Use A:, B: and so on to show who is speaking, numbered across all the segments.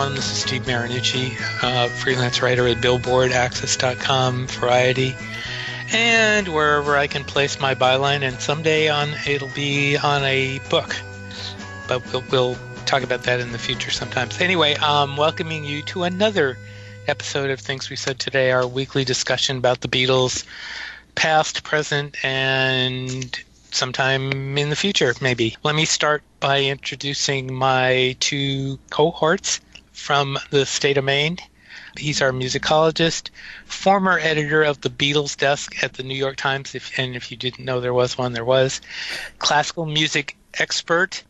A: everyone. This is Steve Marinucci, freelance writer at BillboardAccess.com, Variety, and wherever I can place my byline. And someday it'll be on a book, but we'll talk about that in the future sometimes. Anyway, welcoming you to another episode of Things We Said Today, our weekly discussion about the Beatles, past, present, and sometime in the future, maybe. Let me start by introducing my two cohorts from the state of Maine. He's our musicologist, former editor of the Beatles desk at the New York Times, if you didn't know there was one, there was. Classical music expert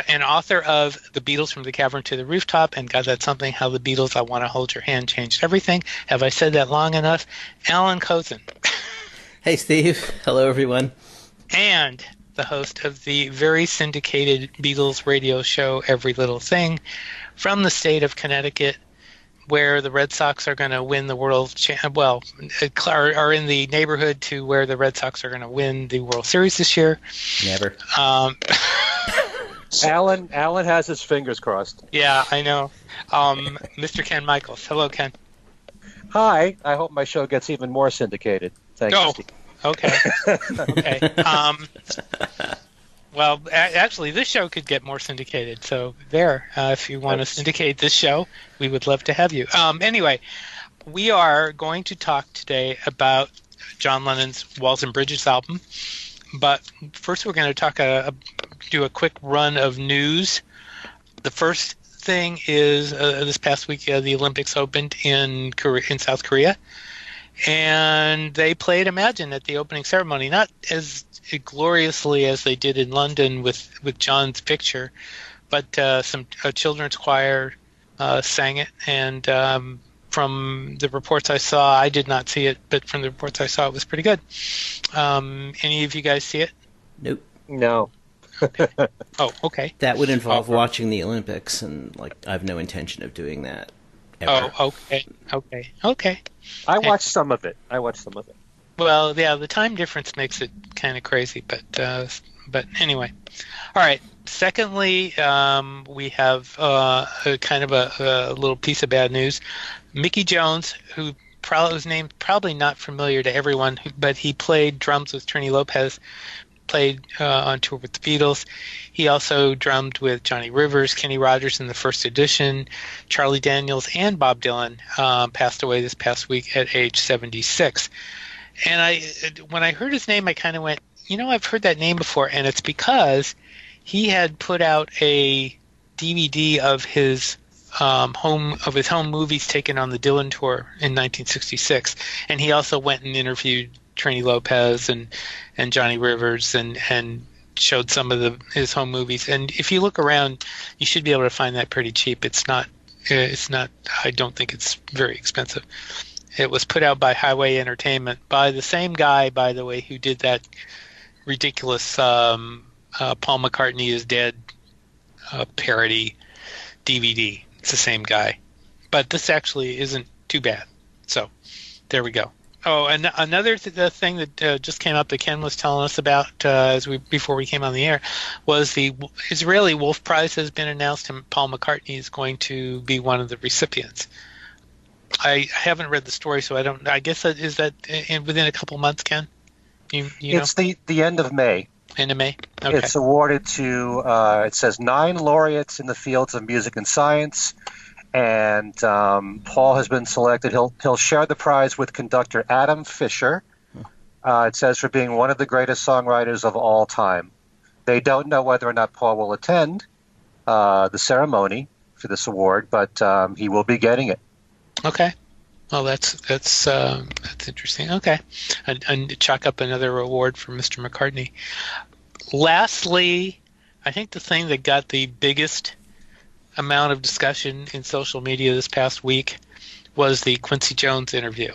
A: and author of The Beatles from the Cavern to the Rooftop and God That's Something, How the Beatles, I Want to Hold Your Hand Changed Everything. Have I said that long enough? Alan Kozin.
B: Hey, Steve. Hello, everyone.
A: And the host of the very syndicated Beatles radio show, Every Little Thing, from the state of Connecticut, where the Red Sox are going to win the are in the neighborhood to where the Red Sox are going to win the World Series this year.
B: Never.
C: Alan has his fingers crossed.
A: Yeah, I know. Mr. Ken Michaels. Hello, Ken.
C: Hi. I hope my show gets even more syndicated. Thanks, Steve.
A: Okay. Okay. Well, actually, this show could get more syndicated. So there, if you want to syndicate this show, we would love to have you. Anyway, we are going to talk today about John Lennon's Walls and Bridges album. But first, we're going to do a quick run of news. The first thing is this past week, the Olympics opened in South Korea. And they played Imagine at the opening ceremony, not as gloriously as they did in London with John's picture, but some children's choir sang it. And from the reports I saw, I did not see it, but from the reports I saw, it was pretty good. Any of you guys see it?
B: Nope.
C: No.
A: Oh, okay.
B: That would involve watching the Olympics, and I have no intention of doing that. Ever.
A: Oh, okay.
C: I watched some of it.
A: Well, yeah, the time difference makes it kind of crazy, but anyway. All right. Secondly, we have a kind of a little piece of bad news. Mickey Jones, whose name probably not familiar to everyone, but he played drums with Trini Lopez, played on tour with the Beatles. He also drummed with Johnny Rivers, Kenny Rogers in the first edition, Charlie Daniels, and Bob Dylan. Passed away this past week at age 76. And when I heard his name, I kind of went, I've heard that name before, and it's because he had put out a DVD of his home movies taken on the Dylan tour in 1966, and he also went and interviewed Trini Lopez and Johnny Rivers and showed some of his home movies. And if you look around, you should be able to find that pretty cheap. It's not. I don't think it's very expensive. It was put out by Highway Entertainment by the same guy, by the way, who did that ridiculous Paul McCartney is Dead parody DVD. It's the same guy, but this actually isn't too bad. So there we go. Oh, and another thing that just came up that Ken was telling us about before we came on the air was the Israeli Wolf Prize has been announced, and Paul McCartney is going to be one of the recipients. I haven't read the story, so I don't. I guess is that within a couple months, Ken?
C: It's the end of May.
A: End of May. Okay.
C: It's awarded to. It says 9 laureates in the fields of music and science. And Paul has been selected. He'll share the prize with conductor Adam Fisher. It says for being one of the greatest songwriters of all time. They don't know whether or not Paul will attend the ceremony for this award, but he will be getting it.
A: Okay. Well, that's interesting. Okay, and chalk up another award for Mr. McCartney. Lastly, I think the thing that got the biggest amount of discussion in social media this past week was the Quincy Jones interview,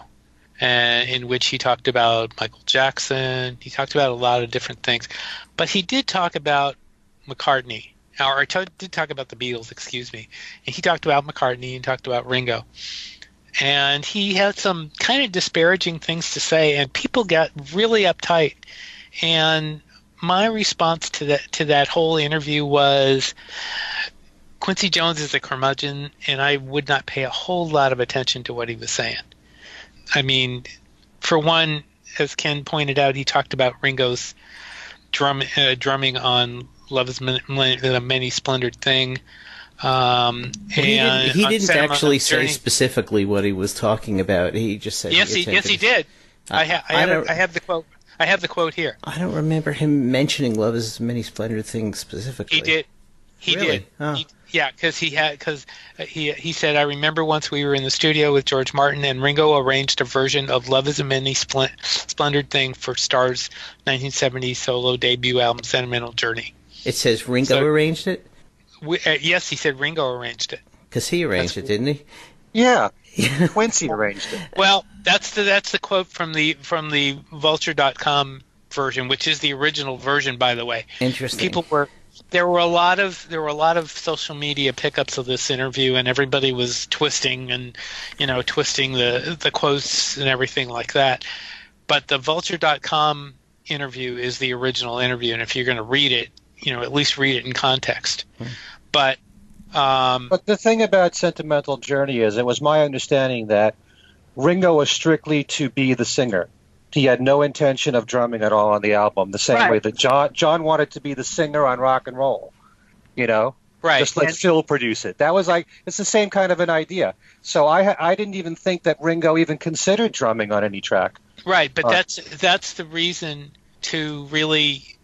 A: in which he talked about Michael Jackson. He talked about a lot of different things, but he did talk about McCartney, did talk about the Beatles, excuse me. And he talked about McCartney and talked about Ringo. And he had some kind of disparaging things to say, and people got really uptight. And my response to that whole interview was, Quincy Jones is a curmudgeon, and I would not pay a whole lot of attention to what he was saying. I mean, for one, as Ken pointed out, he talked about Ringo's drumming on Love is a Many Splendored Thing.
B: He didn't actually say specifically what he was talking about. He just said
A: yes, he did. I have the quote. I have the quote here.
B: I don't remember him mentioning "Love Is Many Splendid Things" specifically.
A: He did. He
B: really?
A: did.
B: Oh.
A: Because he said, I remember once we were in the studio with George Martin and Ringo arranged a version of "Love Is a Many Splendid Thing" for Starr's 1970 solo debut album, "Sentimental Journey."
B: It says Ringo arranged it.
A: Yes, he said Ringo arranged it.
B: Because he arranged it, didn't he?
C: Yeah, Quincy arranged it.
A: Well, that's the quote from the Vulture.com version, which is the original version, by the way.
B: Interesting.
A: There were a lot of social media pickups of this interview, and everybody was twisting the quotes and everything like that. But the Vulture.com interview is the original interview, and if you're going to read it, at least read it in context. But
C: the thing about Sentimental Journey is, it was my understanding that Ringo was strictly to be the singer. He had no intention of drumming at all on the album, the same way that John wanted to be the singer on Rock and Roll. Right. Just let Phil produce it. That was it's the same kind of an idea. So I didn't even think that Ringo even considered drumming on any track.
A: Right, but that's the reason to really,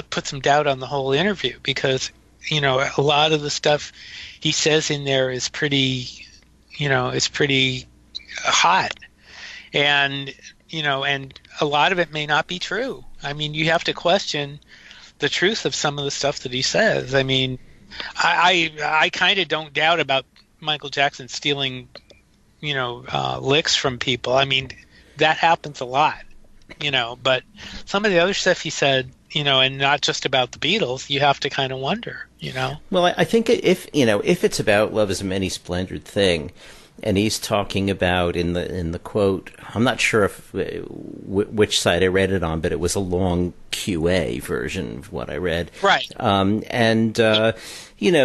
A: put some doubt on the whole interview, because a lot of the stuff he says in there is pretty hot, and a lot of it may not be true. I mean, you have to question the truth of some of the stuff that he says. I mean, I kind of don't doubt about Michael Jackson stealing, licks from people. I mean, that happens a lot, but some of the other stuff he said, and not just about the Beatles, you have to kind of wonder,
B: Well, I think if it's about Love Is a Many Splendid Thing, and he's talking about in the quote, I'm not sure which site I read it on, but it was a long QA version of what I read.
A: Right.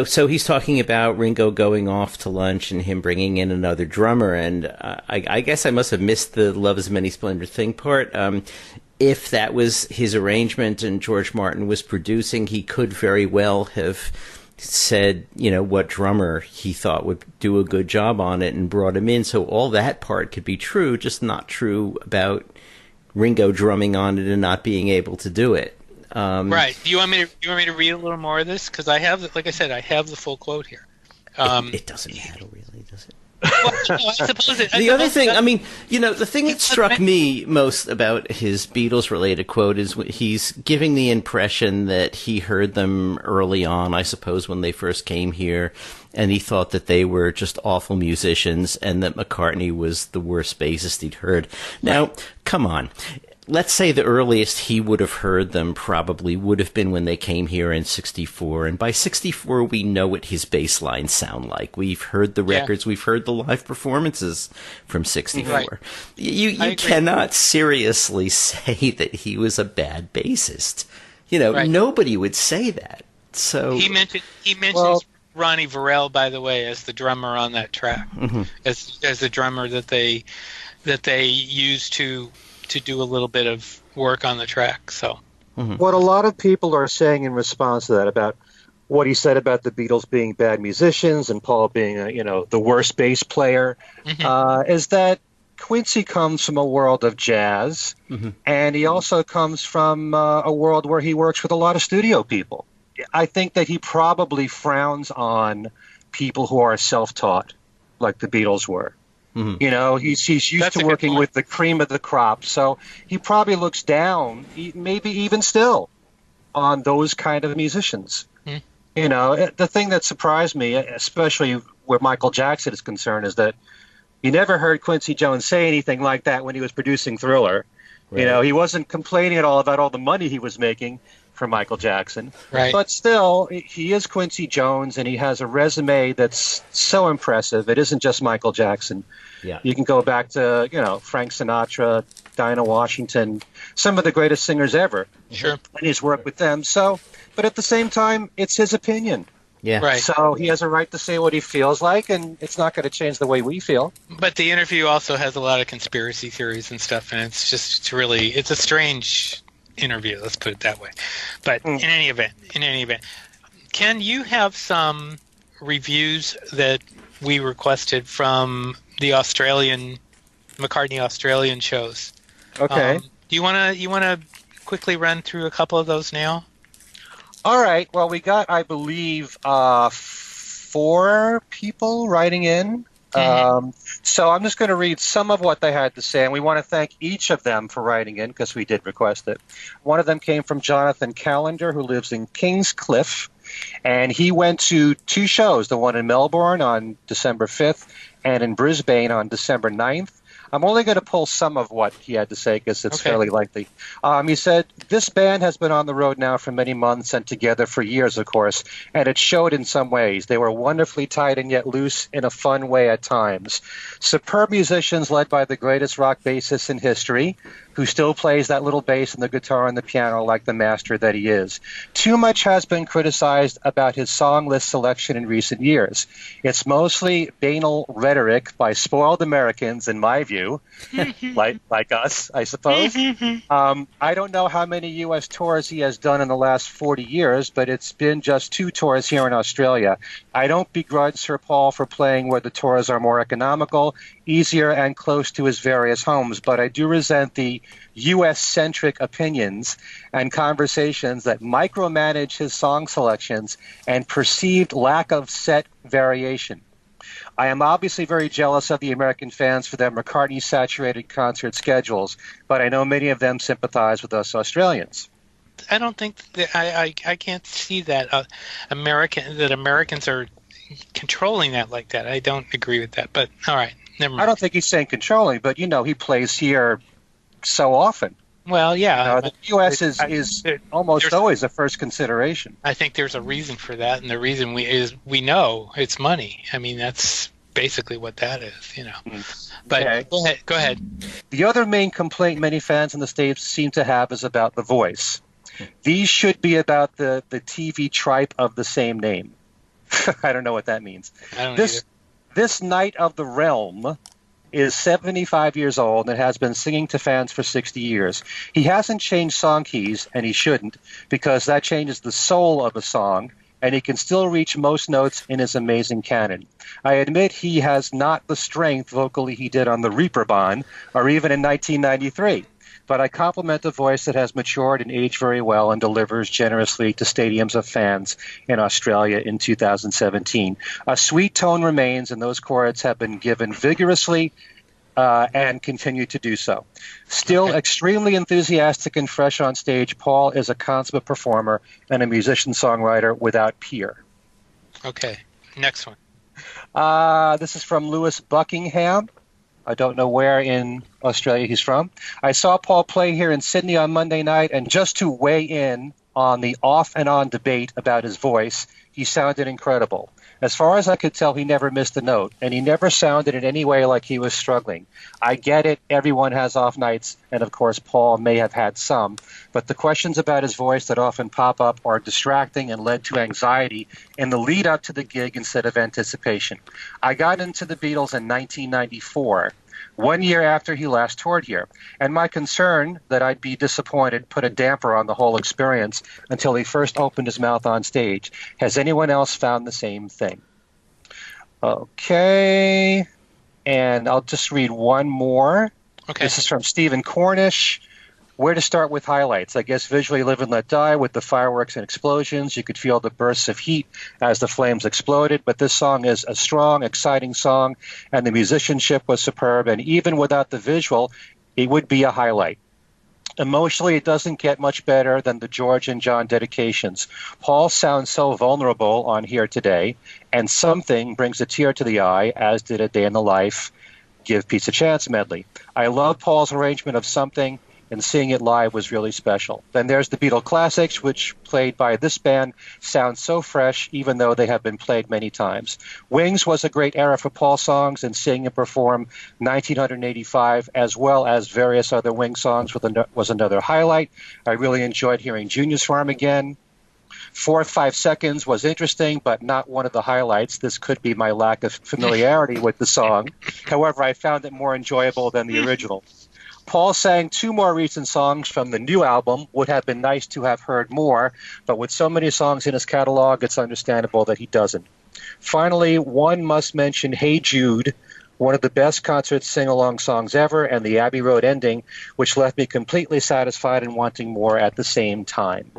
B: So he's talking about Ringo going off to lunch and him bringing in another drummer, and I guess I must have missed the Love Is a Many Splendid Thing part. If that was his arrangement and George Martin was producing, he could very well have said, what drummer he thought would do a good job on it and brought him in. So all that part could be true, just not true about Ringo drumming on it and not being able to do it.
A: Right. Do you want me to read a little more of this? Because I have, like I said, I have the full quote here.
B: It doesn't matter, really, does it?
A: Well, I suppose
B: the other thing, the thing that struck me most about his Beatles-related quote is he's giving the impression that he heard them early on, I suppose, when they first came here, and he thought that they were just awful musicians and that McCartney was the worst bassist he'd heard. Now, come on. Let's say the earliest he would have heard them probably would have been when they came here in 64. And by 64, we know what his bass lines sound like. We've heard the records. We've heard the live performances from 64. Right. You cannot seriously say that he was a bad bassist. Nobody would say that. So
A: he mentions Ronnie Varel, by the way, as the drummer on that track, as the drummer that they used to do a little bit of work on the track. So
C: what a lot of people are saying in response to that about what he said about the Beatles being bad musicians and Paul being the worst bass player is that Quincy comes from a world of jazz, and he also comes from a world where he works with a lot of studio people. I think that he probably frowns on people who are self-taught like the Beatles were. He's used to working with the cream of the crop, so he probably looks down, maybe even still, on those kind of musicians. The thing that surprised me, especially where Michael Jackson is concerned, is that you never heard Quincy Jones say anything like that when he was producing Thriller. Right. He wasn't complaining at all about all the money he was making for Michael Jackson. Right. But still, he is Quincy Jones, and he has a resume that's so impressive. It isn't just Michael Jackson. Yeah. You can go back to, Frank Sinatra, Dinah Washington, some of the greatest singers ever.
A: Sure.
C: And he's worked with them. So, but at the same time, it's his opinion.
B: Yeah.
A: Right.
C: So he has a right to say what he feels like, and it's not going to change the way we feel.
A: But the interview also has a lot of conspiracy theories and stuff, and it's a strange interview. Let's put it that way. But in any event, Ken, you have some reviews that we requested from the McCartney Australian shows.
C: Okay.
A: Do you wanna quickly run through a couple of those now?
C: All right. Well, we got, I believe, 4 people writing in. So I'm just going to read some of what they had to say, and we want to thank each of them for writing in because we did request it. One of them came from Jonathan Callender, who lives in Kingscliff, and he went to 2 shows, the one in Melbourne on December 5th and in Brisbane on December 9th. I'm only going to pull some of what he had to say because it's fairly lengthy. He said, this band has been on the road now for many months and together for years, of course, and it showed in some ways. They were wonderfully tight and yet loose in a fun way at times. Superb musicians led by the greatest rock bassist in history, who still plays that little bass and the guitar and the piano like the master that he is. Too much has been criticized about his song list selection in recent years. It's mostly banal rhetoric by spoiled Americans, in my view, like us, I suppose. I don't know how many U.S. tours he has done in the last 40 years, but it's been just 2 tours here in Australia. I don't begrudge Sir Paul for playing where the tours are more economical, easier, and close to his various homes, but I do resent the U.S.-centric opinions and conversations that micromanage his song selections and perceived lack of set variation. I am obviously very jealous of the American fans for their McCartney-saturated concert schedules, but I know many of them sympathize with us Australians.
A: I don't think that I can't see that Americans are controlling that like that. I don't agree with that. But all right, never mind.
C: I don't think he's saying controlling, but he plays here so often.
A: Well, yeah.
C: The U.S. is almost always a first consideration.
A: I think there's a reason for that, and the reason we know it's money. I mean, that's basically what that is, But
C: Okay.
A: Go ahead.
C: The other main complaint many fans in the States seem to have is about the voice. These should be about the TV tripe of the same name. I don't know what that means.
A: I don't either.
C: This Knight of the Realm is 75 years old and has been singing to fans for 60 years. He hasn't changed song keys, and he shouldn't, because that changes the soul of a song, and he can still reach most notes in his amazing canon. I admit he has not the strength vocally he did on the Reeperbahn, or even in 1993. But I compliment a voice that has matured and aged very well and delivers generously to stadiums of fans in Australia in 2017. A sweet tone remains, and those chords have been given vigorously and continue to do so. Still extremely enthusiastic and fresh on stage, Paul is a consummate performer and a musician-songwriter without peer.
A: Okay, next one.
C: This is from Lewis Buckingham. I don't know where in Australia he's from. I saw Paul play here in Sydney on Monday night, and just to weigh in on the off and on debate about his voice, he sounded incredible. As far as I could tell, he never missed a note, and he never sounded in any way like he was struggling. I get it, everyone has off nights, and of course Paul may have had some, but the questions about his voice that often pop up are distracting and led to anxiety in the lead up to the gig instead of anticipation. I got into the Beatles in 1994, 1 year after he last toured here, and my concern that I'd be disappointed put a damper on the whole experience until he first opened his mouth on stage. Has anyone else found the same thing? Okay, and I'll just read one more.
A: Okay.
C: This is from Stephen Cornish. Where to start with highlights? I guess visually Live and Let Die with the fireworks and explosions. You could feel the bursts of heat as the flames exploded, but this song is a strong, exciting song, and the musicianship was superb, and even without the visual, it would be a highlight. Emotionally, it doesn't get much better than the George and John dedications. Paul sounds so vulnerable on Here Today, and Something brings a tear to the eye, as did A Day in the Life, Give Peace a Chance medley. I love Paul's arrangement of Something, and seeing it live was really special. Then there's the Beatles classics, which played by this band sound so fresh, even though they have been played many times. Wings was a great era for Paul songs, and seeing him perform 1985, as well as various other Wings songs, was another highlight. I really enjoyed hearing Junior's Farm again. Fourth 5 seconds was interesting, but not one of the highlights. This could be my lack of familiarity with the song. However, I found it more enjoyable than the original. Paul sang 2 more recent songs from the new album. Would have been nice to have heard more, but with so many songs in his catalog, it's understandable that he doesn't. Finally, one must mention Hey Jude, one of the best concert sing-along songs ever, and the Abbey Road ending, which left me completely satisfied and wanting more at the same time.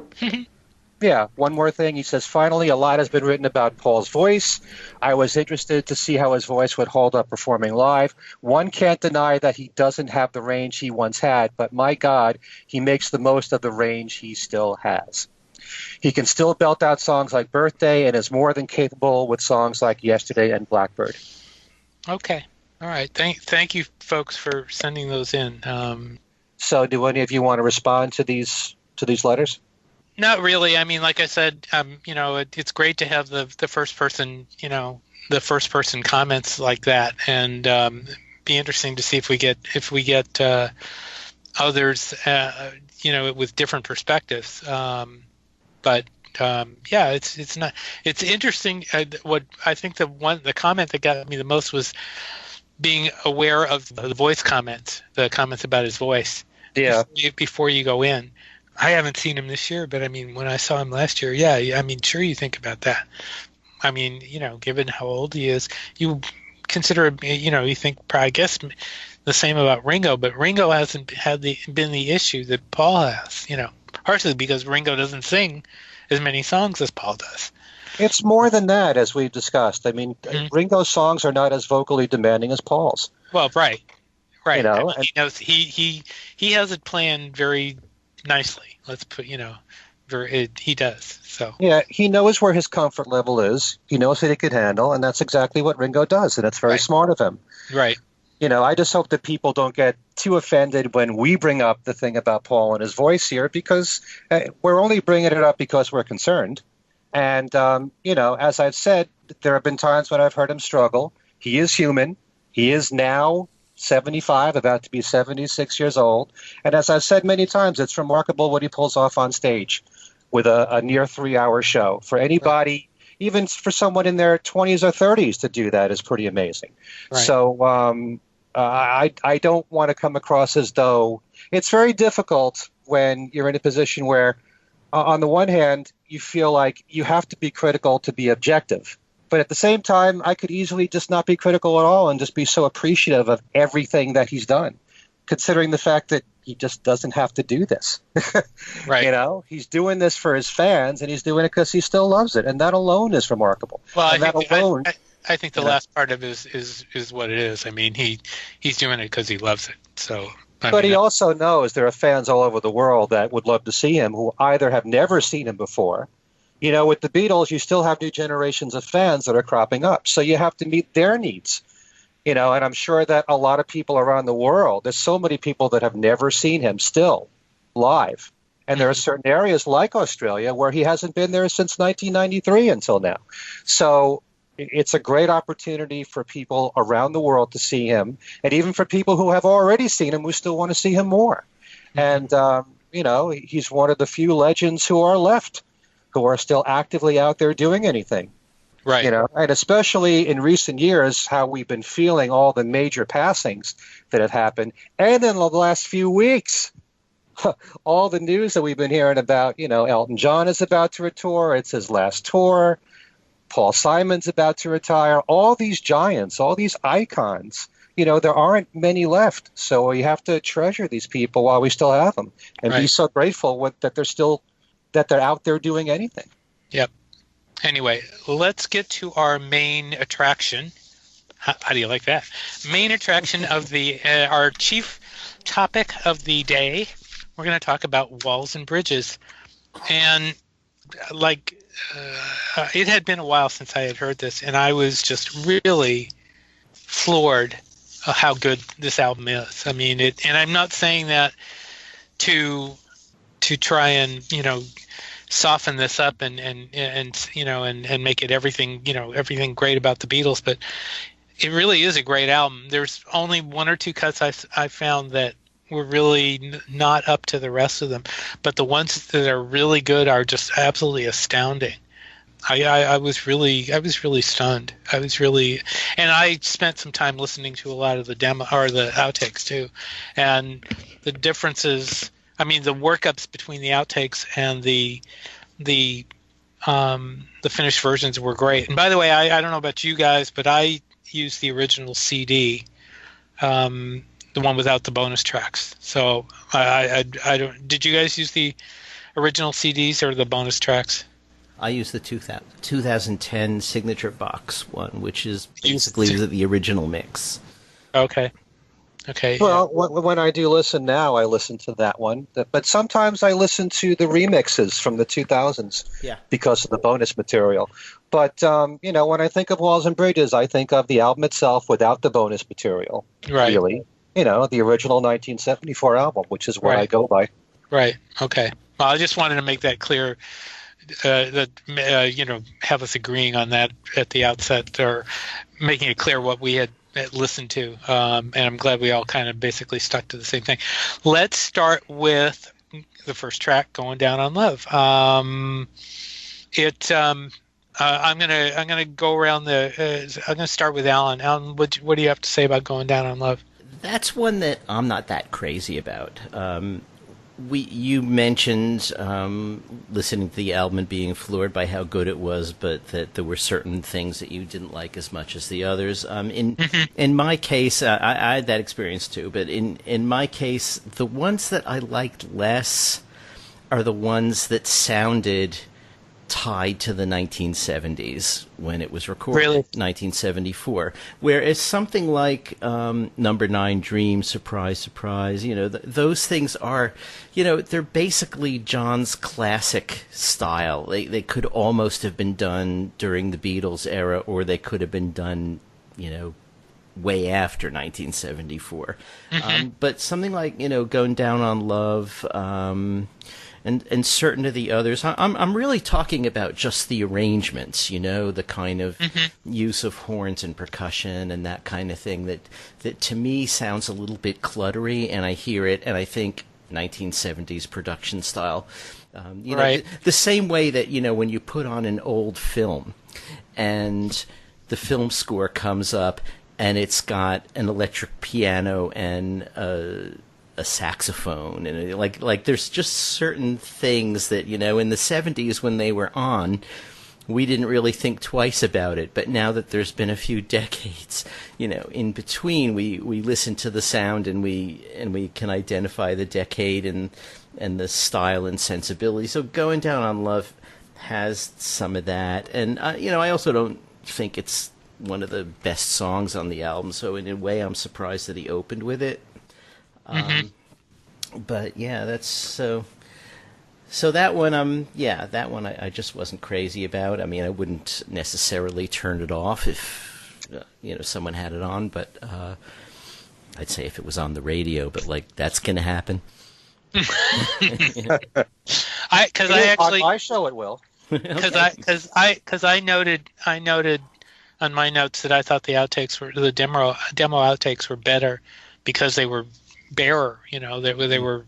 C: Yeah, one more thing. He says, finally, a lot has been written about Paul's voice. I was interested to see how his voice would hold up performing live. One can't deny that he doesn't have the range he once had, but my God, he makes the most of the range he still has. He can still belt out songs like Birthday and is more than capable with songs like Yesterday and Blackbird.
A: Okay. All right. Thank you, folks, for sending those in.
C: So do any of you want to respond to these letters?
A: Not really. I mean, like I said, it's great to have the first person, the first person comments like that, and be interesting to see if we get others, with different perspectives. But it's interesting. What I think the comment that got me the most was being aware of the voice comments, the comments about his voice.
C: Yeah.
A: Before you go in. I haven't seen him this year, but I mean, when I saw him last year, yeah, I mean, sure, you think about that. I mean, given how old he is, you consider, you think, I guess, the same about Ringo, but Ringo hasn't been the issue that Paul has, partially because Ringo doesn't sing as many songs as Paul does.
C: It's more than that, as we've discussed. I mean, Ringo's songs are not as vocally demanding as Paul's.
A: Well, right. I mean, he knows he has it planned very nicely. Let's put, he does. So
C: yeah, he knows where his comfort level is. He knows what he can handle, and that's exactly what Ringo does, and it's very smart of him.
A: Right.
C: I just hope that people don't get too offended when we bring up the thing about Paul and his voice here, because we're only bringing it up because we're concerned. And, as I've said, there have been times when I've heard him struggle. He is human. He is now 75, about to be 76 years old. And as I've said many times, it's remarkable what he pulls off on stage with a near 3-hour show. For anybody, even for someone in their 20s or 30s to do that is pretty amazing. Right. So I don't want to come across as though it's very difficult when you're in a position where, on the one hand, you feel like you have to be critical to be objective. But at the same time, I could easily just not be critical at all and just be so appreciative of everything that he's done, considering the fact that he just doesn't have to do this.
A: Right.
C: He's doing this for his fans, and he's doing it because he still loves it, and that alone is remarkable.
A: Well, I think the last part of it is what it is. I mean, he's doing it because he loves it. So.
C: But he also knows there are fans all over the world that would love to see him who either have never seen him before. With the Beatles, you still have new generations of fans that are cropping up. So you have to meet their needs. And I'm sure that a lot of people around the world, there's so many people that have never seen him still live. And there are certain areas like Australia where he hasn't been there since 1993 until now. So it's a great opportunity for people around the world to see him, and even for people who have already seen him who still want to see him more. And, he's one of the few legends who are left, who are still actively out there doing anything.
A: Right.
C: And especially in recent years, how we've been feeling all the major passings that have happened. And in the last few weeks, all the news that we've been hearing about, Elton John is about to tour. It's his last tour. Paul Simon's about to retire. All these giants, all these icons, there aren't many left. So we have to treasure these people while we still have them, and be so grateful that they're out there doing anything.
A: Yep. Anyway, let's get to our main attraction. How do you like that? Main attraction of our chief topic of the day. We're going to talk about walls and bridges. And it had been a while since I had heard this, and I was just really floored of how good this album is. I mean, and I'm not saying that to try and soften this up and make it everything great about the Beatles, but it really is a great album. There's only one or two cuts I found that were really not up to the rest of them, but the ones that are really good are just absolutely astounding. I was really stunned. And I spent some time listening to a lot of the demo or the outtakes too, and the differences. I mean, the workups between the outtakes and the finished versions were great. And by the way, I don't know about you guys, but I used the original CD, the one without the bonus tracks. So I don't. Did you guys use the original CDs or the bonus tracks?
B: I use the 2010 signature box one, which is basically the original mix.
A: Okay. Okay.
C: Well, when I do listen now, I listen to that one. But sometimes I listen to the remixes from the 2000s because of the bonus material. But, when I think of Walls and Bridges, I think of the album itself without the bonus material, really. The original 1974 album, which is what I go by.
A: Right. Okay. Well, I just wanted to make that clear. Have us agreeing on that at the outset, or making it clear what we had listened to, and I'm glad we all kind of basically stuck to the same thing. Let's start with the first track, "Going Down on Love." I'm gonna go around I'm gonna start with Alan. Alan, what do you have to say about "Going Down on Love"?
B: That's one that I'm not that crazy about. You mentioned listening to the album and being floored by how good it was, but that there were certain things that you didn't like as much as the others. In my case, I had that experience too. But in my case, the ones that I liked less are the ones that sounded tied to the 1970s when it was recorded,
A: really?
B: 1974. Whereas something like Number 9 Dream, Surprise, Surprise, those things are, they're basically John's classic style. They could almost have been done during the Beatles era, or they could have been done, way after 1974. But something like, Going Down on Love, and certain of the others, I'm really talking about just the arrangements, the kind of use of horns and percussion and that kind of thing that to me sounds a little bit cluttery, and I hear it and I think 1970s production style.
A: Right.
B: The same way that, when you put on an old film and the film score comes up and it's got an electric piano and a saxophone, and like there's just certain things that in the 70s when they were on, we didn't really think twice about it, but now that there's been a few decades in between, we listen to the sound and we can identify the decade and the style and sensibility. So Going Down on Love has some of that, and I also don't think it's one of the best songs on the album, so in a way I'm surprised that he opened with it. But yeah, that's so that one, that one I just wasn't crazy about. I mean, I wouldn't necessarily turn it off if someone had it on, but I'd say if it was on the radio, but that's gonna happen.
C: On my show it will.
A: Because I noted on my notes that I thought the demo outtakes were better because they were barer, they were,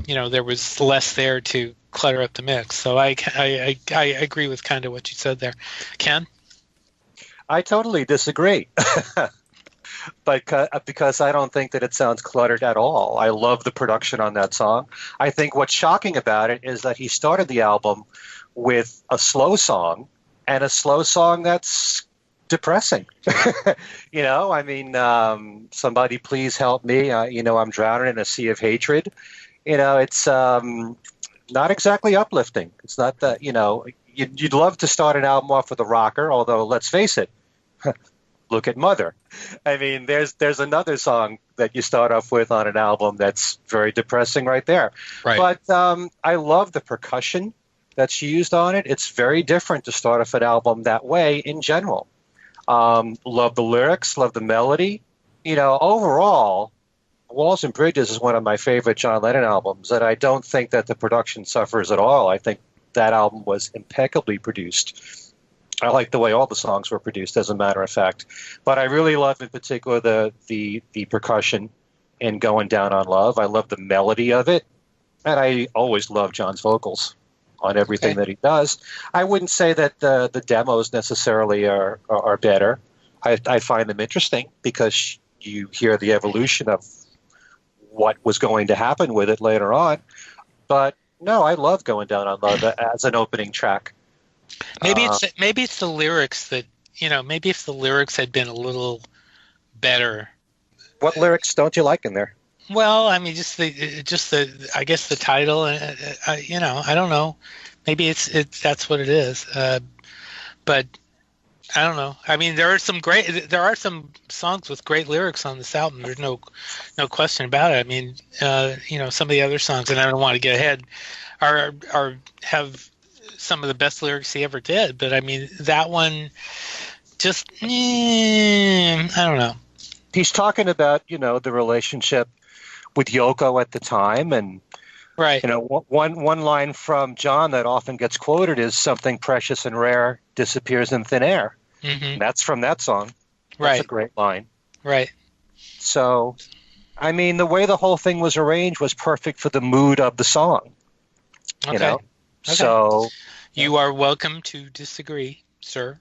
A: there was less there to clutter up the mix. So I agree with kind of what you said there. Ken?
C: I totally disagree. But because I don't think that it sounds cluttered at all. I love the production on that song. I think what's shocking about it is that he started the album with a slow song, and a slow song that's depressing. Somebody please help me. I'm drowning in a sea of hatred. It's not exactly uplifting. It's not that, you'd love to start an album off with a rocker, although let's face it, look at Mother. I mean, there's another song that you start off with on an album that's very depressing right there.
A: Right.
C: But I love the percussion that's used on it. It's very different to start off an album that way in general. Love the lyrics, love the melody. Overall, Walls and Bridges is one of my favorite John Lennon albums, and I don't think that the production suffers at all. I think that album was impeccably produced. I like the way all the songs were produced, as a matter of fact. But I really love, in particular, the percussion. in Going Down on Love. I love the melody of it, and I always love John's vocals on everything that he does. I wouldn't say that the demos necessarily are better. I find them interesting because you hear the evolution of what was going to happen with it later on. But no, I love Going Down on Love as an opening track.
A: Maybe it's the lyrics that, maybe if the lyrics had been a little better.
C: What lyrics don't you like in there?
A: Well, I mean, just the I guess the title. I don't know. Maybe it's that's what it is. But I don't know. I mean, there are some songs with great lyrics on this album. There's no question about it. I mean, some of the other songs, and I don't want to get ahead, have some of the best lyrics he ever did. But I mean, that one just I don't know.
C: He's talking about the relationship with Yoko at the time, and
A: right.
C: One line from John that often gets quoted is "Something precious and rare disappears in thin air."
A: Mm-hmm.
C: That's from that song.
A: Right.
C: That's a great line.
A: Right.
C: So, I mean, the way the whole thing was arranged was perfect for the mood of the song.
A: Okay. Okay.
C: So
A: you are welcome to disagree, sir.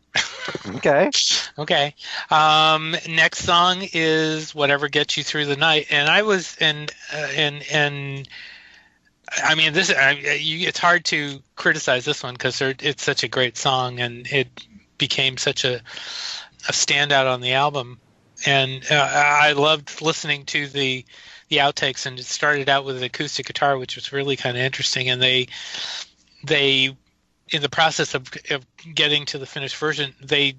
C: Okay.
A: Okay. Next song is "Whatever Gets You Through the Night," and I was and I mean this. It's hard to criticize this one because it's such a great song, and it became such a standout on the album. And I loved listening to the outtakes, and it started out with an acoustic guitar, which was really kind of interesting. And they in the process of getting to the finished version, they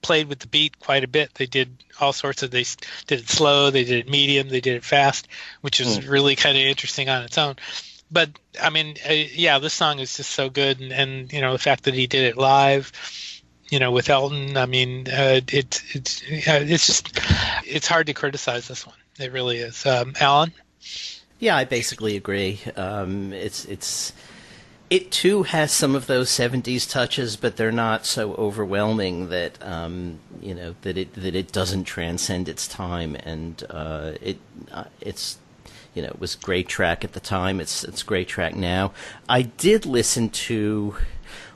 A: played with the beat quite a bit. They did all sorts of, they did it slow, they did it medium, they did it fast, which is really kind of interesting on its own. But I mean, this song is just so good, and the fact that he did it live, with Elton, I mean, it's hard to criticize this one. It really is. Alan?
B: Yeah, I basically agree. It too has some of those 70s touches, but they're not so overwhelming that that it doesn't transcend its time. And it was a great track at the time. It's a great track now. I did listen to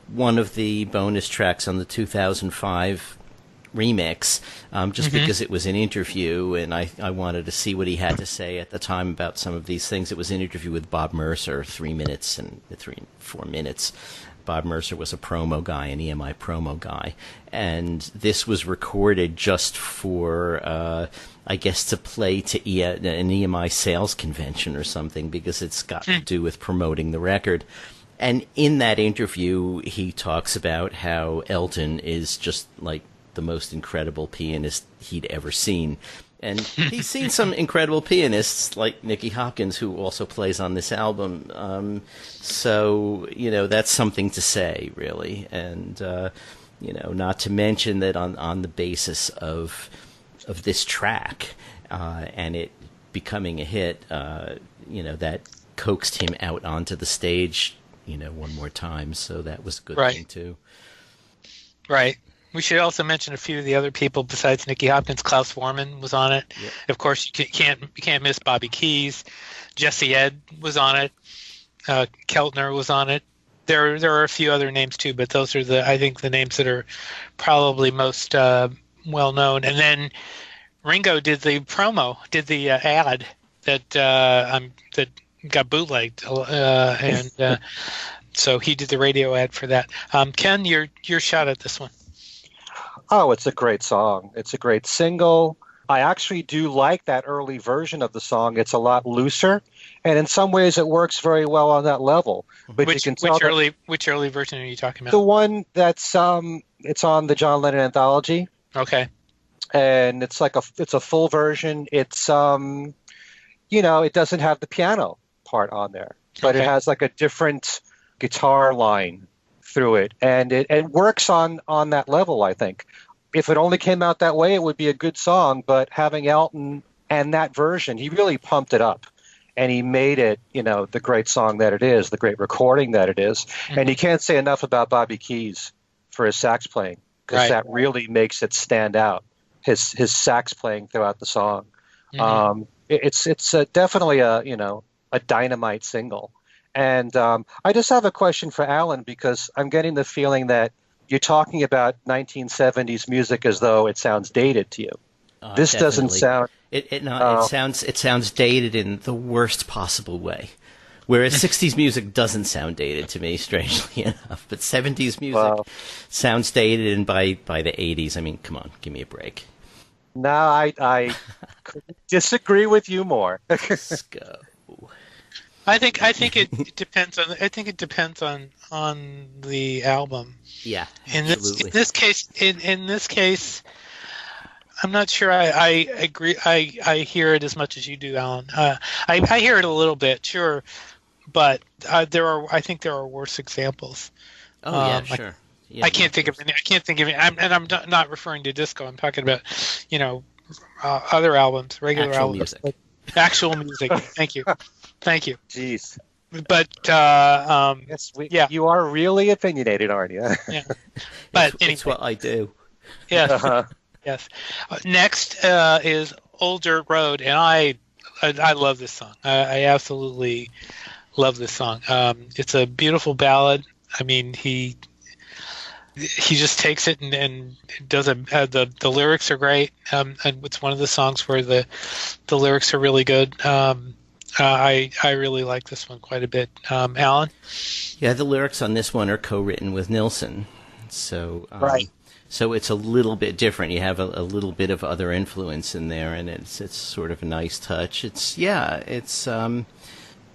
B: one of the bonus tracks on the 2005 remix, just because it was an interview, and I wanted to see what he had to say at the time about some of these things. It was an interview with Bob Mercer, 4 minutes. Bob Mercer was a promo guy, an EMI promo guy, and this was recorded just for, I guess, to play to an EMI sales convention or something, because it's got to do with promoting the record. And in that interview, he talks about how Elton is just like the most incredible pianist he'd ever seen. And he's seen some incredible pianists like Nicky Hopkins, who also plays on this album. So, that's something to say, really. And, not to mention that on the basis of this track and it becoming a hit, that coaxed him out onto the stage, one more time. So that was a good thing, too. Right. We should also mention a few of the other people besides Nicky Hopkins. Klaus Voormann was on it. Yep. Of course, you can't miss Bobby Keys. Jesse Ed was on it. Keltner was on it. There are a few other names too, but those are I think the names that are probably most well known. And then Ringo did the ad that got bootlegged, and so he did the radio ad for that. Ken, your shot at this one.
C: Oh, it's a great song. It's a great single. I actually do like that early version of the song. It's a lot looser, and in some ways it works very well on that level. But
A: which early version are you talking about?
C: The one that's it's on the John Lennon anthology.
A: Okay.
C: And it's a full version. It's it doesn't have the piano part on there, but it has like a different guitar line through it, and it works on that level. I think if it only came out that way, it would be a good song, but having Elton and that version, he really pumped it up, and he made it the great song that it is, the great recording that it is. And you can't say enough about Bobby Keys for his sax playing, because that really makes it stand out, his sax playing throughout the song. It's definitely a dynamite single. And I just have a question for Alan because I'm getting the feeling that you're talking about 1970s music as though it sounds dated to you. This doesn't
B: Definitely.
C: sound.
B: It sounds dated in the worst possible way. Whereas 60s music doesn't sound dated to me, strangely enough. But 70s music
C: Well,
B: sounds dated, and by the 80s, I mean, come on, give me a break.
C: no, I couldn't disagree with you more.
B: Let's go.
A: I think it depends on the album.
B: Yeah,
A: In
B: absolutely.
A: in this case, I'm not sure I agree. I hear it as much as you do, Alan. I hear it a little bit, sure, but I think there are worse examples.
B: Oh, yeah, sure. Yeah,
A: I can't think of any. I can't think of any. And I'm not referring to disco. I'm talking about, other albums, regular
B: actual
A: albums,
B: music.
A: actual music. Thank you.
C: Jeez.
A: But
C: Yes,
A: yeah,
C: you are really opinionated, aren't you?
A: yeah. But
B: It's
A: anyway,
B: what I do.
A: yes,
C: Uh-huh.
A: yes. Next is Old Dirt Road, and I love this song. I absolutely love this song. It's a beautiful ballad. I mean, he just takes it and does the lyrics are great. And it's one of the songs where the lyrics are really good. I really like this one quite a bit. Alan?
B: Yeah, the lyrics on this one are co-written with Nilsson, so
C: Right.
B: So it's a little bit different. You have a little bit of other influence in there, and it's sort of a nice touch.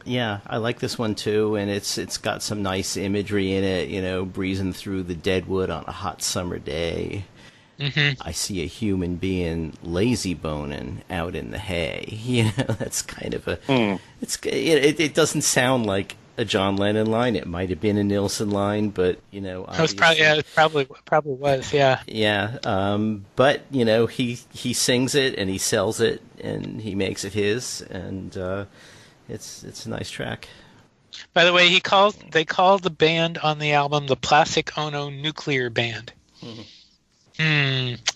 B: Yeah, I like this one too, and it's got some nice imagery in it. Breezing through the deadwood on a hot summer day.
A: Mm-hmm.
B: I see a human being lazy boning out in the hay. That's kind of a. It doesn't sound like a John Lennon line. It might have been a Nilsson line, but
A: It was probably was, yeah.
B: yeah. But he sings it and he sells it and he makes it his, and it's a nice track.
A: By the way, they called the band on the album the Plastic Ono Nuclear Band.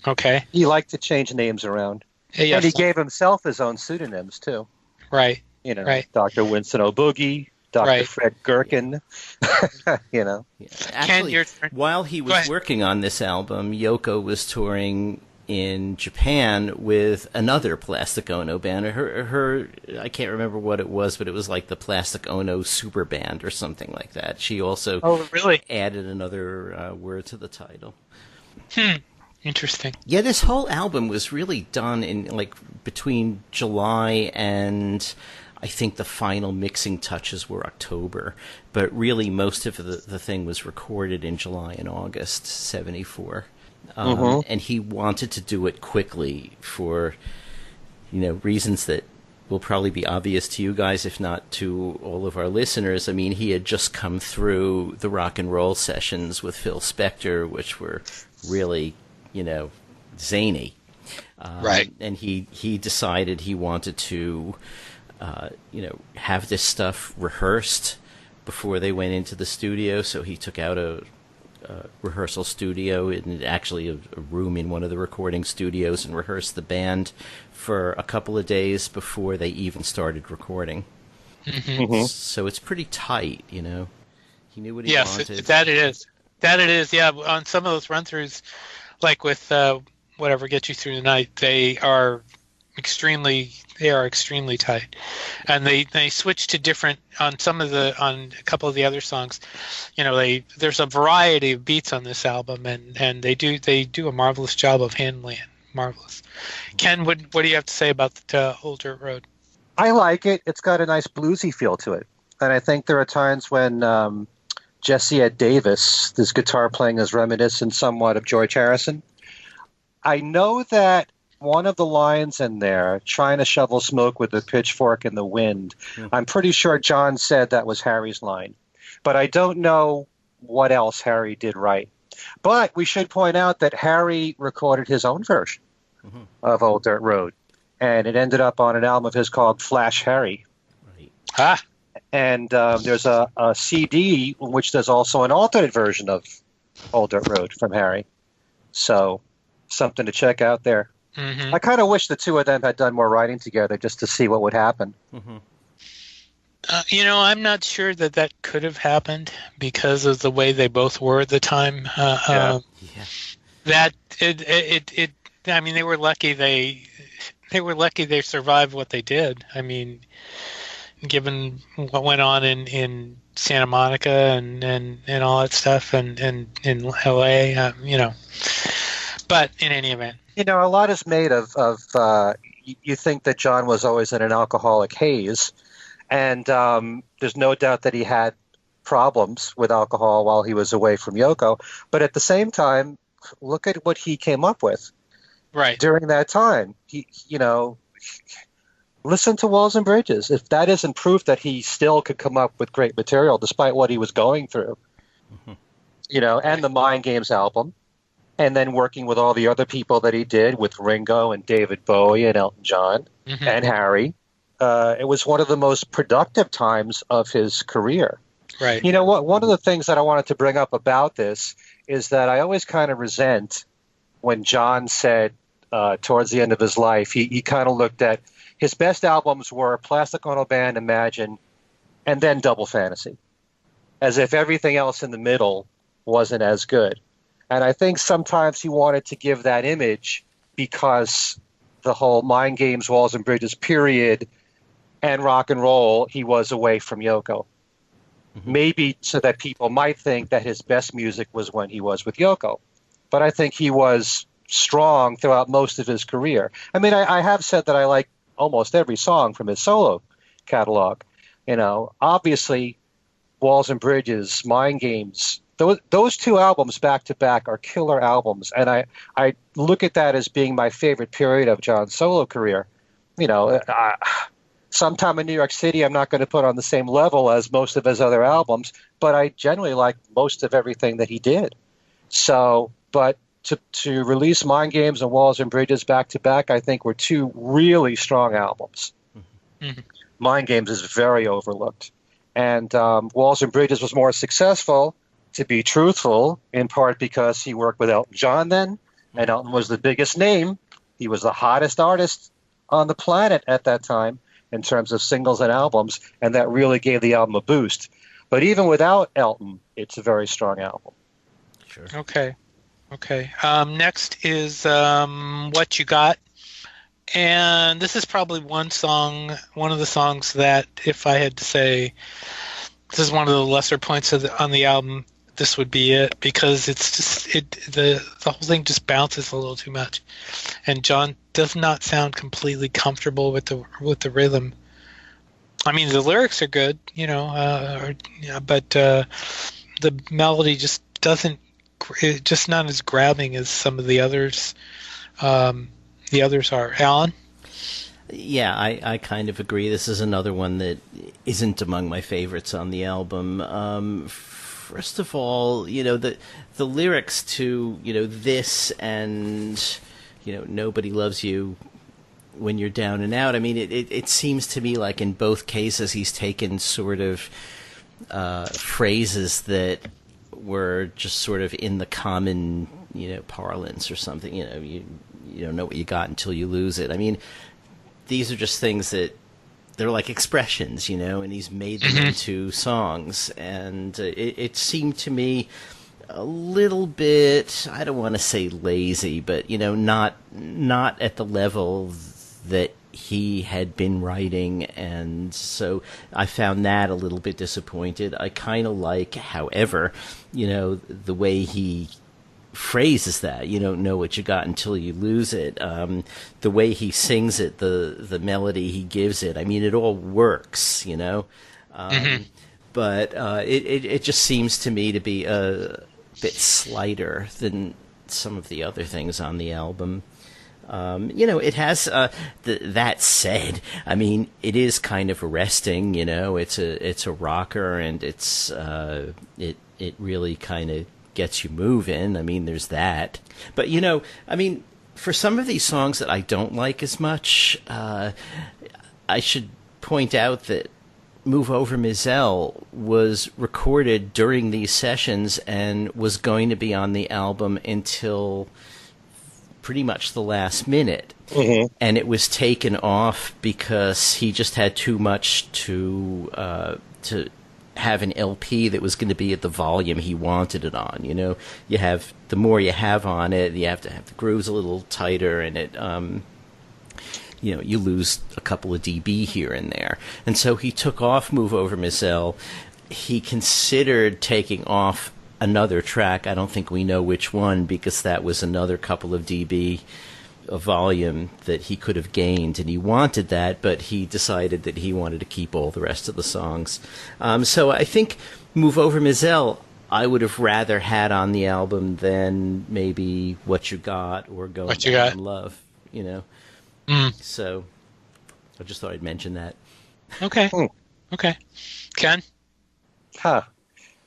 A: Okay.
C: He liked to change names around.
A: Yes.
C: And he gave himself his own pseudonyms, too.
A: Right. Right.
C: Dr. Winston O'Boogie, Dr.
A: Right.
C: Fred Gherkin,
B: Yeah. Actually, while he was working on this album, Yoko was touring in Japan with another Plastic Ono band. Her I can't remember what it was, but it was like the Plastic Ono Super Band or something like that. She also
A: really
B: added another word to the title.
A: Interesting.
B: Yeah, this whole album was really done in between July and I think the final mixing touches were October, but really most of the thing was recorded in July and August '74. And he wanted to do it quickly for reasons that will probably be obvious to you guys, if not to all of our listeners. I mean, he had just come through the rock and roll sessions with Phil Spector, which were really, zany.
A: Right.
B: And he decided he wanted to, have this stuff rehearsed before they went into the studio. So he took out a rehearsal studio and actually a room in one of the recording studios and rehearsed the band for a couple of days before they even started recording. So it's pretty tight, He knew what he wanted.
A: Yes, that it is. That it is, yeah. On some of those run-throughs, like with Whatever Gets You Through the Night, they are extremely tight, and they switch to different on a couple of the other songs. There's a variety of beats on this album, and they do a marvelous job of handling it. Marvelous. Ken, what do you have to say about the Old Dirt Road?
C: I like it. It's got a nice bluesy feel to it, and I think there are times when Jesse Ed Davis, this guitar playing, is reminiscent somewhat of George Harrison. I know that one of the lines in there, trying to shovel smoke with a pitchfork in the wind, I'm pretty sure John said that was Harry's line. But I don't know what else Harry did right. But we should point out that Harry recorded his own version of Old Dirt Road. And it ended up on an album of his called Flash Harry.
B: Right.
A: Ah.
C: And there's a CD which there's also an alternate version of Old Dirt Road from Harry. So something to check out there.
A: Hmm.
C: I kind of wish the two of them had done more writing together just to see what would happen.
B: Hmm.
A: I'm not sure that that could have happened because of the way they both were at the time.
C: Yeah.
B: Yeah.
A: That it I mean, they were lucky they survived what they did. I mean, given what went on in Santa Monica and all that stuff and in LA, But in any event,
C: A lot is made of you think that John was always in an alcoholic haze, and there's no doubt that he had problems with alcohol while he was away from Yoko. But at the same time, look at what he came up with
A: right?
C: during that time. Listen to Walls and Bridges. If that isn't proof that he still could come up with great material despite what he was going through, and the Mind Games album, and then working with all the other people that he did with Ringo and David Bowie and Elton John
A: Hmm.
C: and Harry. It was one of the most productive times of his career.
A: Right.
C: You know what? One of the things that I wanted to bring up about this is that I always kind of resent when John said towards the end of his life, he kind of looked at his best albums were Plastic Ono Band, Imagine, and then Double Fantasy, as if everything else in the middle wasn't as good. And I think sometimes he wanted to give that image because the whole Mind Games, Walls and Bridges period and rock and roll, he was away from Yoko. Maybe so that people might think that his best music was when he was with Yoko. But I think he was strong throughout most of his career. I mean, I have said that I like almost every song from his solo catalog. Obviously, Walls and Bridges, Mind Games, those two albums back to back are killer albums, and I look at that as being my favorite period of John's solo career. Sometime in New York City, I'm not going to put on the same level as most of his other albums, but I generally like most of everything that he did. So, but to release Mind Games and Walls and Bridges back to back, I think were two really strong albums.
A: Hmm.
C: Mind Games is very overlooked, and Walls and Bridges was more successful. To be truthful, in part because he worked with Elton John then, and Elton was the biggest name. He was the hottest artist on the planet at that time in terms of singles and albums, and that really gave the album a boost. But even without Elton, it's a very strong album.
B: Sure.
A: Okay. Next is What You Got. And this is probably one of the songs that, if I had to say, this is one of the lesser points on the album, this would be it, because it's just the whole thing just bounces a little too much, and John does not sound completely comfortable with the rhythm. I mean, the lyrics are good, but the melody just doesn't. It's just not as grabbing as some of the others. The others are. Alan?
B: Yeah, I kind of agree. This is another one that isn't among my favorites on the album. First of all, the lyrics to this and Nobody Loves You When You're Down and Out. I mean, it seems to me like in both cases he's taken sort of phrases that were just sort of in the common parlance or something. You don't know what you got until you lose it. I mean, these are just things that they're like expressions, and he's made them into songs. And it seemed to me a little bit, I don't want to say lazy, but, not at the level that he had been writing. And so I found that a little bit disappointed. I kind of like, however, the way he phrases that. You don't know what you got until you lose it. The way he sings it, the melody he gives it, I mean, it all works, But it just seems to me to be a bit slighter than some of the other things on the album. It has, that said, I mean, it is kind of arresting, it's a rocker, and it really kind of gets you moving. I mean, there's that. But, I mean, for some of these songs that I don't like as much, I should point out that Move Over Mizelle was recorded during these sessions and was going to be on the album until pretty much the last minute.
C: Mm-hmm.
B: And it was taken off because he just had too much to have an LP that was going to be at the volume he wanted it on. You know, the more you have on it, you have to have the grooves a little tighter, and it you lose a couple of dB here and there. And so he took off Move Over Miss L. He considered taking off another track. I don't think we know which one, because that was another couple of dB of volume that he could have gained, and he wanted that, but he decided that he wanted to keep all the rest of the songs. So I think Move Over Miss L I would have rather had on the album than maybe What You Got or Going Down in Love, you know. So I just thought I'd mention that.
A: Okay. Okay. Ken?
C: Huh.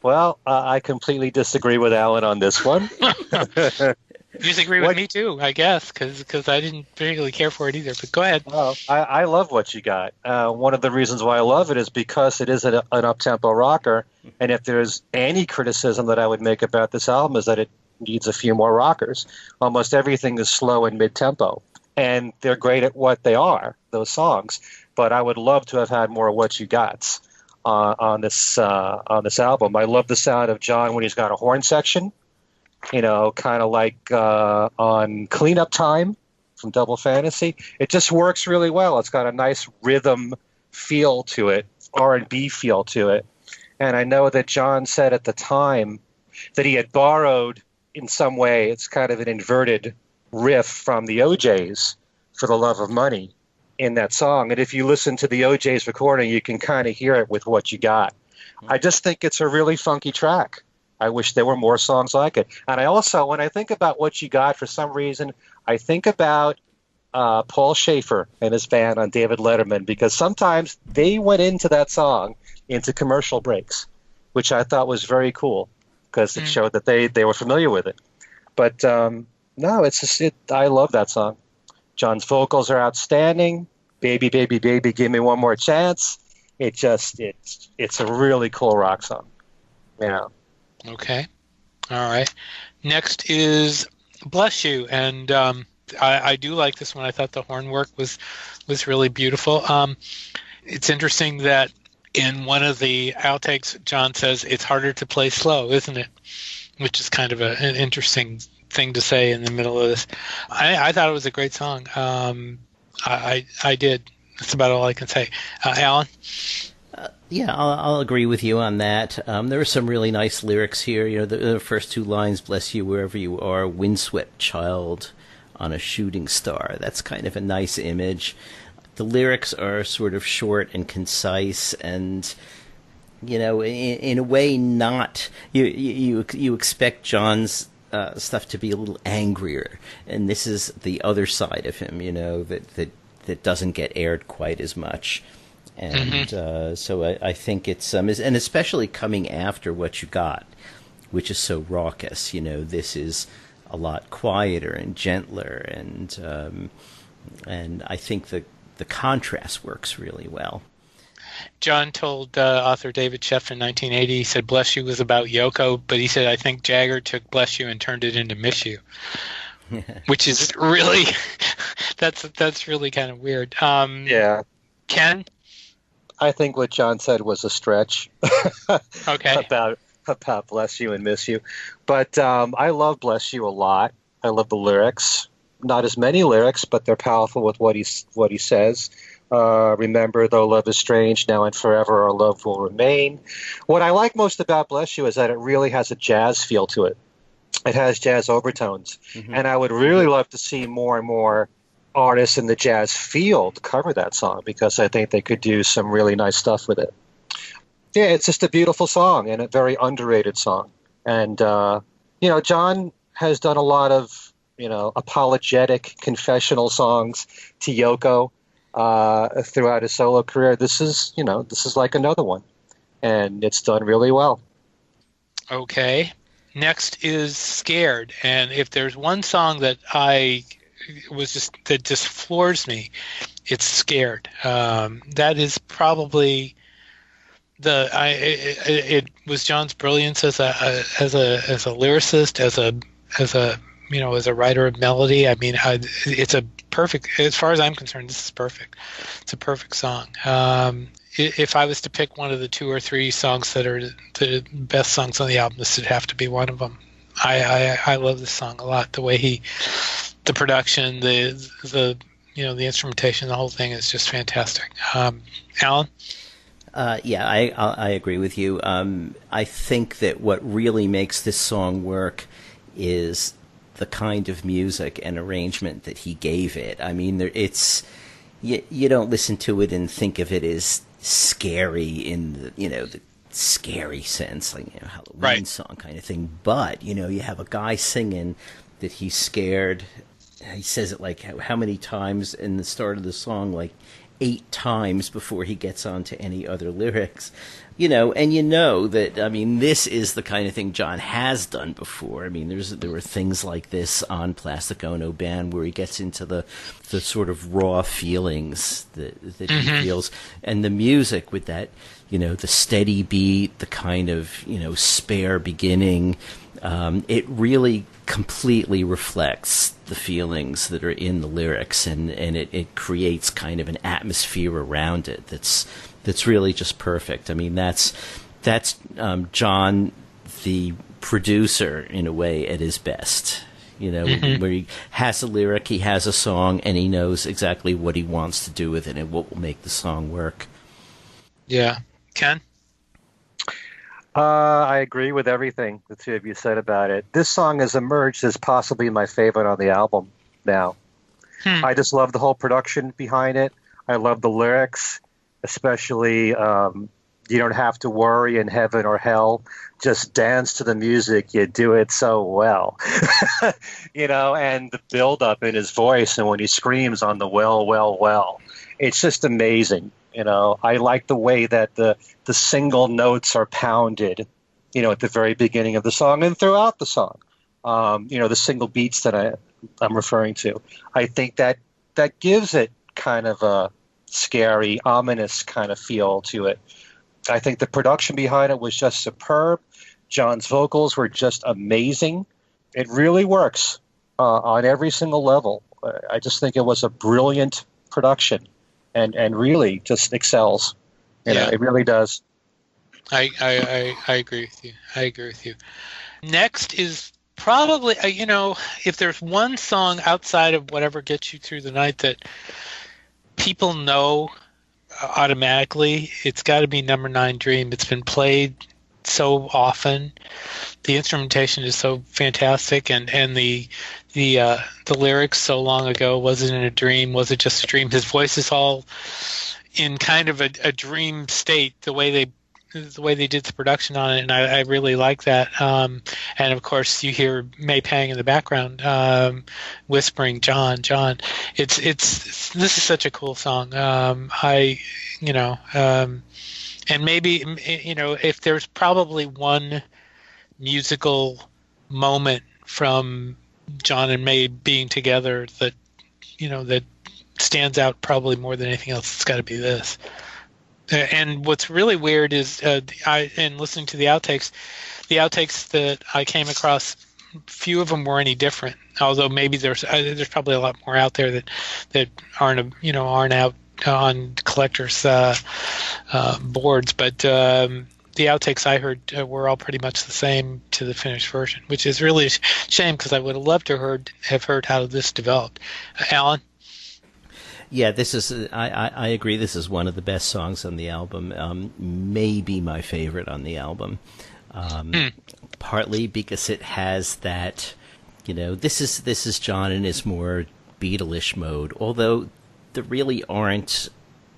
C: Well, I completely disagree with Alan on this one.
A: You disagree with me too, I guess, because I didn't particularly care for it either. But go ahead.
C: Oh, I love What You Got. One of the reasons why I love it is because it is an up-tempo rocker, and if there's any criticism that I would make about this album is that it needs a few more rockers. Almost everything is slow and mid-tempo, and they're great at what they are, those songs. But I would love to have had more What You Gots on this album. I love the sound of John when he's got a horn section. You know, kind of like on Cleanup Time from Double Fantasy. It just works really well. It's got a nice rhythm feel to it, R&B feel to it. And I know that John said at the time that he had borrowed, in some way, it's kind of an inverted riff from the OJs, For the Love of Money, in that song. And if you listen to the OJs recording, you can kind of hear it with What You Got. I just think it's a really funky track. I wish there were more songs like it. And I also, when I think about What You Got, for some reason, I think about Paul Schaefer and his band on David Letterman, because sometimes they went into that song into commercial breaks, which I thought was very cool because it showed that they were familiar with it. But no, it's just I love that song. John's vocals are outstanding. Baby, baby, baby, give me one more chance. It's a really cool rock song. You know.
A: Okay. All right. Next is Bless You. And I do like this one. I thought the horn work was really beautiful. It's interesting that in one of the outtakes, John says, it's harder to play slow, isn't it? Which is kind of an interesting thing to say in the middle of this. I thought it was a great song. I did. That's about all I can say. Alan?
B: Yeah, I'll agree with you on that. There were some really nice lyrics here. You know, the first two lines, bless you wherever you are, windswept child on a shooting star. That's kind of a nice image. The lyrics are sort of short and concise and, you know, in a way not... You expect John's stuff to be a little angrier, and this is the other side of him, you know, that doesn't get aired quite as much. And so I think it's and especially coming after What You Got, which is so raucous. You know, this is a lot quieter and gentler, and I think the contrast works really well.
A: John told author David Sheff in 1980, he said Bless You was about Yoko, but he said, I think Jagger took Bless You and turned it into Miss You, which is really, that's really kind of weird.
C: Yeah.
A: Ken?
C: I think what John said was a stretch.
A: Okay.
C: about Bless You and Miss You. But I love Bless You a lot. I love the lyrics. Not as many lyrics, but they're powerful with what he says. Remember, though love is strange, now and forever our love will remain. What I like most about Bless You is that it really has a jazz feel to it. It has jazz overtones. And I would really love to see more and more artists in the jazz field cover that song, because I think they could do some really nice stuff with it. Yeah, it's just a beautiful song and a very underrated song. And, John has done a lot of, apologetic confessional songs to Yoko throughout his solo career. This is like another one, and it's done really well. Okay.
A: Next is Scared. And if there's one song that that just floors me, it's Scared. That is probably it was John's brilliance as a lyricist, as a as a writer of melody. I mean, it's a perfect, as far as I'm concerned, this is perfect. It's a perfect song. If I was to pick one of the 2 or 3 songs that are the best songs on the album, this would have to be one of them. I love this song a lot. The production, the the instrumentation, the whole thing is just fantastic. Alan?
B: Yeah, I agree with you. I think that what really makes this song work is the kind of music and arrangement that he gave it. I mean, you don't listen to it and think of it as scary in the scary sense, like Halloween song kind of thing. But you have a guy singing that he's scared. He says it like how many times in the start of the song, like 8 times before he gets on to any other lyrics, and that, I mean, this is the kind of thing John has done before. I mean, there were things like this on Plastic Ono Band where he gets into the sort of raw feelings that he feels, and the music with that, the steady beat, the kind of, spare beginning, it really completely reflects the feelings that are in the lyrics, and it creates kind of an atmosphere around it that's really just perfect. I mean, that's John, the producer, in a way, at his best. Where he has a lyric, he has a song, and he knows exactly what he wants to do with it and what will make the song work.
A: Yeah. Ken?
C: I agree with everything the 2 of you said about it. This song has emerged as possibly my favorite on the album now. I just love the whole production behind it. I love the lyrics, especially you don't have to worry in heaven or hell. Just dance to the music. You do it so well. And the build-up in his voice and when he screams on the well, well, well. It's just amazing. I like the way that the single notes are pounded, at the very beginning of the song and throughout the song. The single beats that I'm referring to. I think that gives it kind of a scary, ominous kind of feel to it. I think the production behind it was just superb. John's vocals were just amazing. It really works on every single level. I just think it was a brilliant production. And really just excels. It really does.
A: I agree with you. I agree with you. Next is probably, if there's one song outside of Whatever Gets You Through the Night that people know automatically, it's got to be Number 9 Dream. It's been played so often. The instrumentation is so fantastic, and the lyrics, so long ago, was it in a dream, was it just a dream? His voice is all in kind of a dream state, the way they did the production on it, and I really like that. And of course you hear May Pang in the background whispering John. It's this is such a cool song. And maybe, if there's probably one musical moment from John and May being together that stands out probably more than anything else, it's got to be this. And what's really weird is in listening to the outtakes that I came across, few of them were any different. Although maybe there's probably a lot more out there that aren't out on collectors' boards, but the outtakes I heard were all pretty much the same to the finished version, which is really a shame because I would have loved to have heard how this developed. Alan?
B: Yeah, this is. I agree. This is one of the best songs on the album. Maybe my favorite on the album. Partly because it has that. This is John in his more Beatles mode. Although there really aren't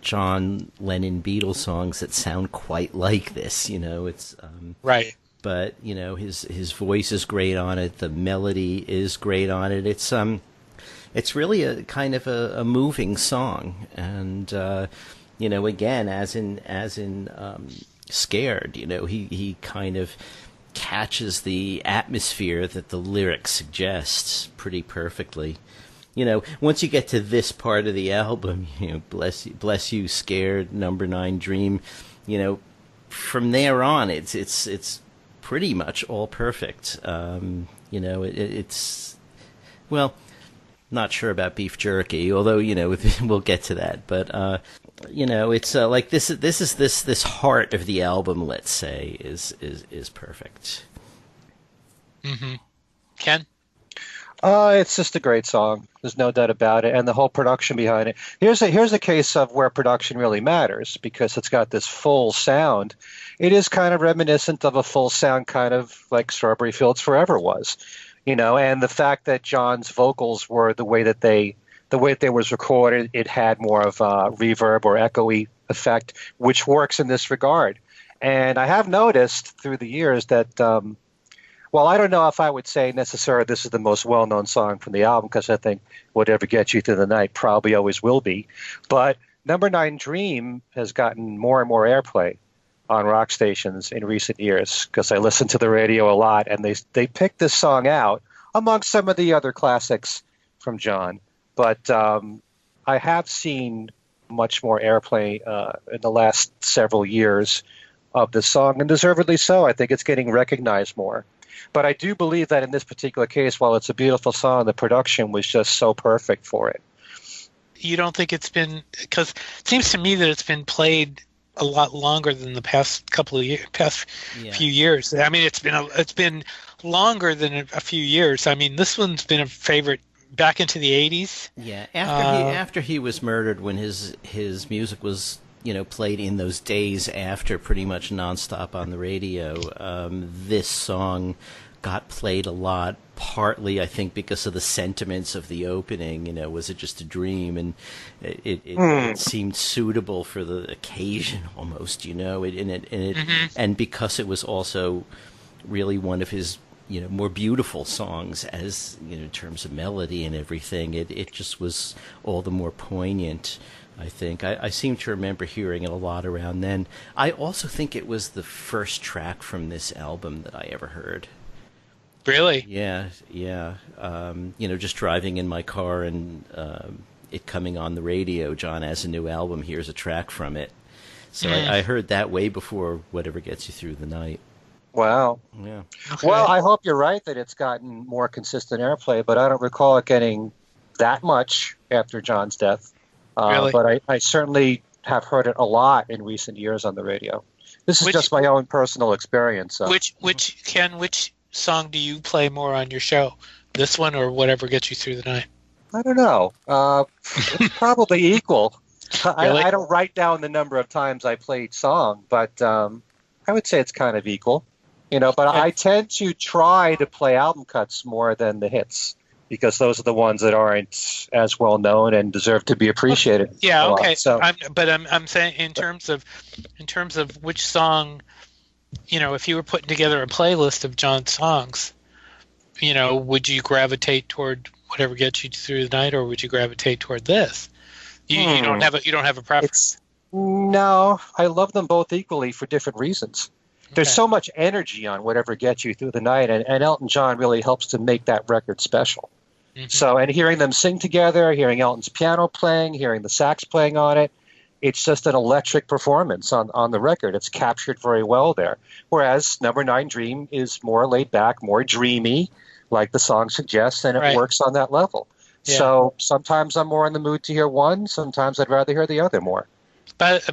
B: John Lennon Beatles songs that sound quite like this. It's
A: right.
B: But his voice is great on it. The melody is great on it. It's really a kind of a moving song, and again, as in Scared, he kind of catches the atmosphere that the lyrics suggests pretty perfectly. Once you get to this part of the album, bless you, Scared, Number 9 Dream, from there on, it's pretty much all perfect. It's Well, not sure about beef jerky, although we'll get to that. But it's like this heart of the album. Let's say is perfect.
A: Mm-hmm. Ken?
C: It's just a great song. There's no doubt about it, and the whole production behind it. Here's a case of where production really matters because it's got this full sound. It is kind of reminiscent of a full sound, kind of like Strawberry Fields Forever was, And the fact that John's vocals were the way they was recorded, it had more of a reverb or echoey effect, which works in this regard. And I have noticed through the years that. Well, I don't know if I would say necessarily this is the most well-known song from the album because I think Whatever Gets You Through the Night probably always will be. But Number 9 Dream has gotten more and more airplay on rock stations in recent years because I listen to the radio a lot, and they picked this song out amongst some of the other classics from John. But I have seen much more airplay in the last several years of this song, and deservedly so. I think it's getting recognized more. But I do believe that in this particular case, while it's a beautiful song, the production was just so perfect for it.
A: You don't think it's been, because it seems to me that it's been played a lot longer than the past couple of years, few years. I mean, it's been longer than a few years. I mean, this one's been a favorite back into the 80s.
B: Yeah, after he was murdered, when his music was played in those days after pretty much nonstop on the radio. This song got played a lot, partly, I think, because of the sentiments of the opening. Was it just a dream? And it seemed suitable for the occasion almost, and because it was also really one of his more beautiful songs as in terms of melody and everything, it just was all the more poignant. I think. I seem to remember hearing it a lot around then. I also think it was the first track from this album that I ever heard.
A: Really?
B: Yeah. Just driving in my car and it coming on the radio, John has a new album, here's a track from it. So I heard that way before Whatever Gets You Through the Night.
C: Wow.
B: Yeah.
A: Okay.
C: Well, I hope you're right that it's gotten more consistent airplay, but I don't recall it getting that much after John's death.
A: Really?
C: But I certainly have heard it a lot in recent years on the radio. This is just my own personal experience.
A: Which song do you play more on your show? This one or Whatever Gets You Through the Night?
C: I don't know. It's probably equal.
A: Really?
C: I don't write down the number of times I played each song, but I would say it's kind of equal. But I tend to try to play album cuts more than the hits, because those are the ones that aren't as well known and deserve to be appreciated.
A: Yeah, okay.
C: So,
A: I'm saying in terms of which song, if you were putting together a playlist of John's songs, would you gravitate toward Whatever Gets You Through the Night, or would you gravitate toward this? You don't have a preference.
C: No, I love them both equally for different reasons. There's so much energy on Whatever Gets You Through the Night, and Elton John really helps to make that record special. Mm-hmm. So, and hearing them sing together, hearing Elton's piano playing, hearing the sax playing on it, it's just an electric performance on the record. It's captured very well there. Whereas Number 9 Dream is more laid back, more dreamy, like the song suggests, and it works on that level. Yeah. So sometimes I'm more in the mood to hear one, sometimes I'd rather hear the other more.
A: But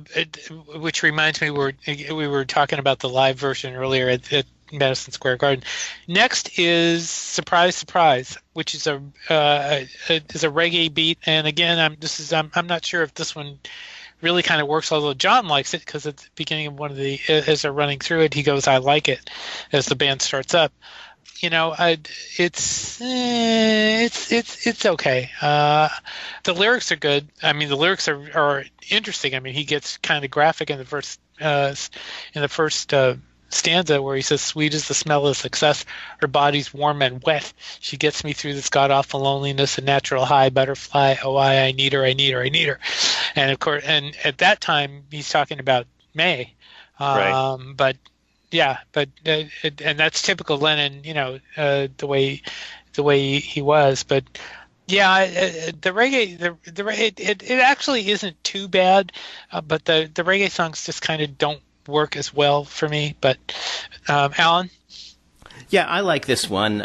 A: which reminds me, we were talking about the live version earlier at Madison Square Garden. Next is Surprise Surprise, which is a reggae beat, and again, I'm not sure if this one really kind of works, although John likes it, because at the beginning of one of the, as they're running through it, he goes, "I like it," as the band starts up. It's okay. The lyrics are good. I mean, the lyrics are interesting. I mean, he gets kind of graphic in the first stanza where he says, "Sweet is the smell of success. Her body's warm and wet. She gets me through this god-awful loneliness, a natural high butterfly. Oh, I need her, I need her, I need her." And of course, and at that time, he's talking about May.
C: Right.
A: But yeah, and that's typical Lennon, the way he was. But yeah, the reggae, it actually isn't too bad. But the reggae songs just kind of don't work as well for me. But Alan?
B: Yeah, I like this one.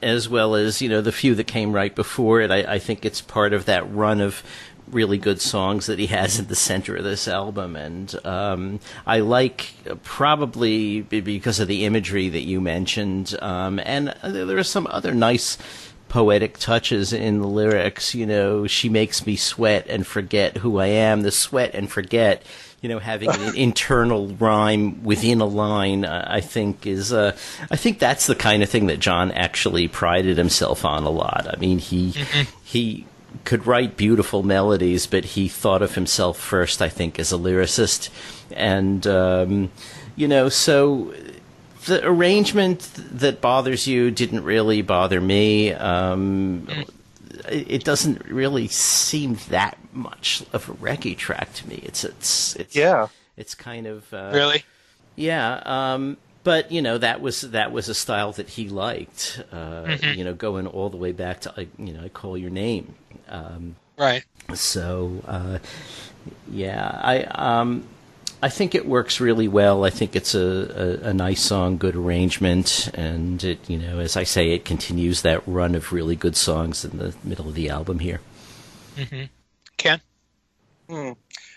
B: as well as, the few that came right before it. I think it's part of that run of really good songs that he has in the center of this album. And I like, probably because of the imagery that you mentioned, and there are some other nice poetic touches in the lyrics. She makes me sweat and forget who I am. The sweat and forget, having an internal rhyme within a line, I think I think that's the kind of thing that John actually prided himself on a lot. I mean, he could write beautiful melodies, but he thought of himself first, I think, as a lyricist. And, so the arrangement that bothers you didn't really bother me. It doesn't really seem that much of a reggae track to me. It's kind of
A: really,
B: yeah. But that was a style that he liked. Going all the way back to I Call Your Name.
A: Right.
B: So I think it works really well. I think it's a nice song, good arrangement, and it, as I say, it continues that run of really good songs in the middle of the album here.
A: Mm-hmm. Ken?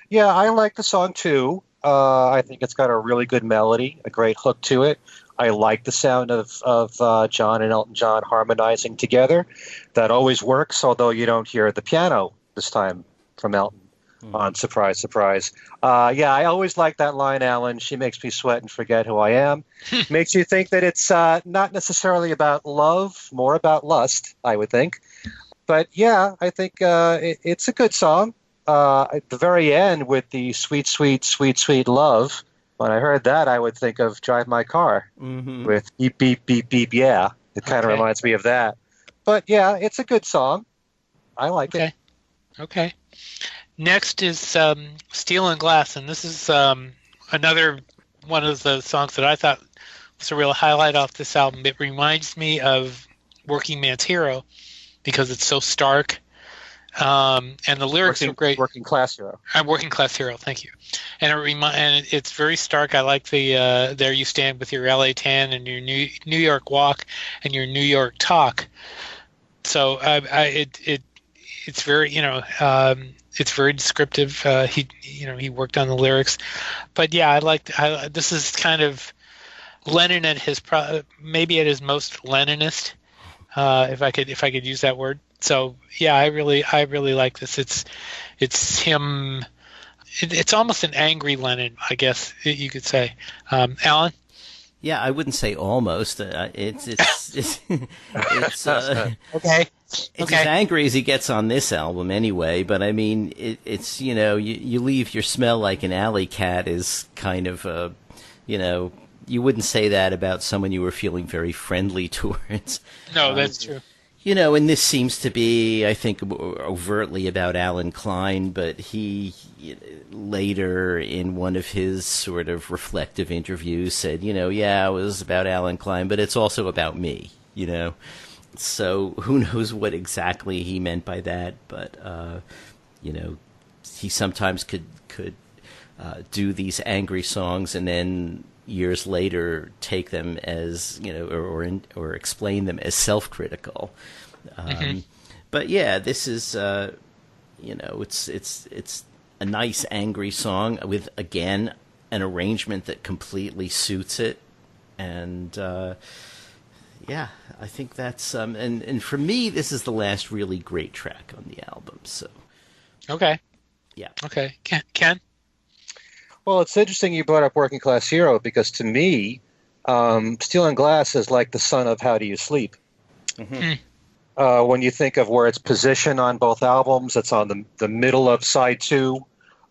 C: Yeah, I like the song too. I think it's got a really good melody, a great hook to it. I like the sound of John and Elton John harmonizing together. That always works, although you don't hear the piano this time from Elton. On Surprise, Surprise. I always like that line, Alan. She makes me sweat and forget who I am. Makes you think that it's not necessarily about love, more about lust, I would think. But yeah, I think it's a good song. At the very end with the sweet, sweet, sweet, sweet love, when I heard that, I would think of Drive My Car with beep, beep, beep, beep, yeah. It kind of reminds me of that. But yeah, it's a good song. I like it.
A: Okay. Next is Steel and Glass, and this is another one of the songs that I thought was a real highlight off this album. It reminds me of Working Man's Hero because it's so stark, and the lyrics are great.
C: Working Class Hero.
A: I'm Working Class Hero, thank you. And it's very stark. I like the There You Stand with your LA tan and your New York walk and your New York talk. So it's very it's very descriptive. He worked on the lyrics, but yeah, this is kind of Lennon at his maybe at his most Lennonist, if I could use that word. So yeah, I really like this. It's him. It's almost an angry Lennon, I guess you could say. Alan?
B: Yeah, I wouldn't say almost. It's
A: okay.
B: It's as angry as he gets on this album anyway, but I mean, it's you leave your smell like an alley cat is kind of you wouldn't say that about someone you were feeling very friendly towards.
A: No, that's true.
B: And this seems to be, I think, overtly about Alan Klein, but he later in one of his sort of reflective interviews said, yeah, it was about Alan Klein, but it's also about me, So who knows what exactly he meant by that, but he sometimes could do these angry songs and then years later take them as or explain them as self-critical. But yeah, this is it's a nice angry song with again an arrangement that completely suits it, and yeah, I think that's and for me, this is the last really great track on the album. So,
A: okay,
B: yeah,
A: okay, Ken.
C: Well, it's interesting you brought up Working Class Hero because to me, Steel and Glass is like the son of How Do You Sleep. When you think of where it's positioned on both albums, it's on the middle of side two.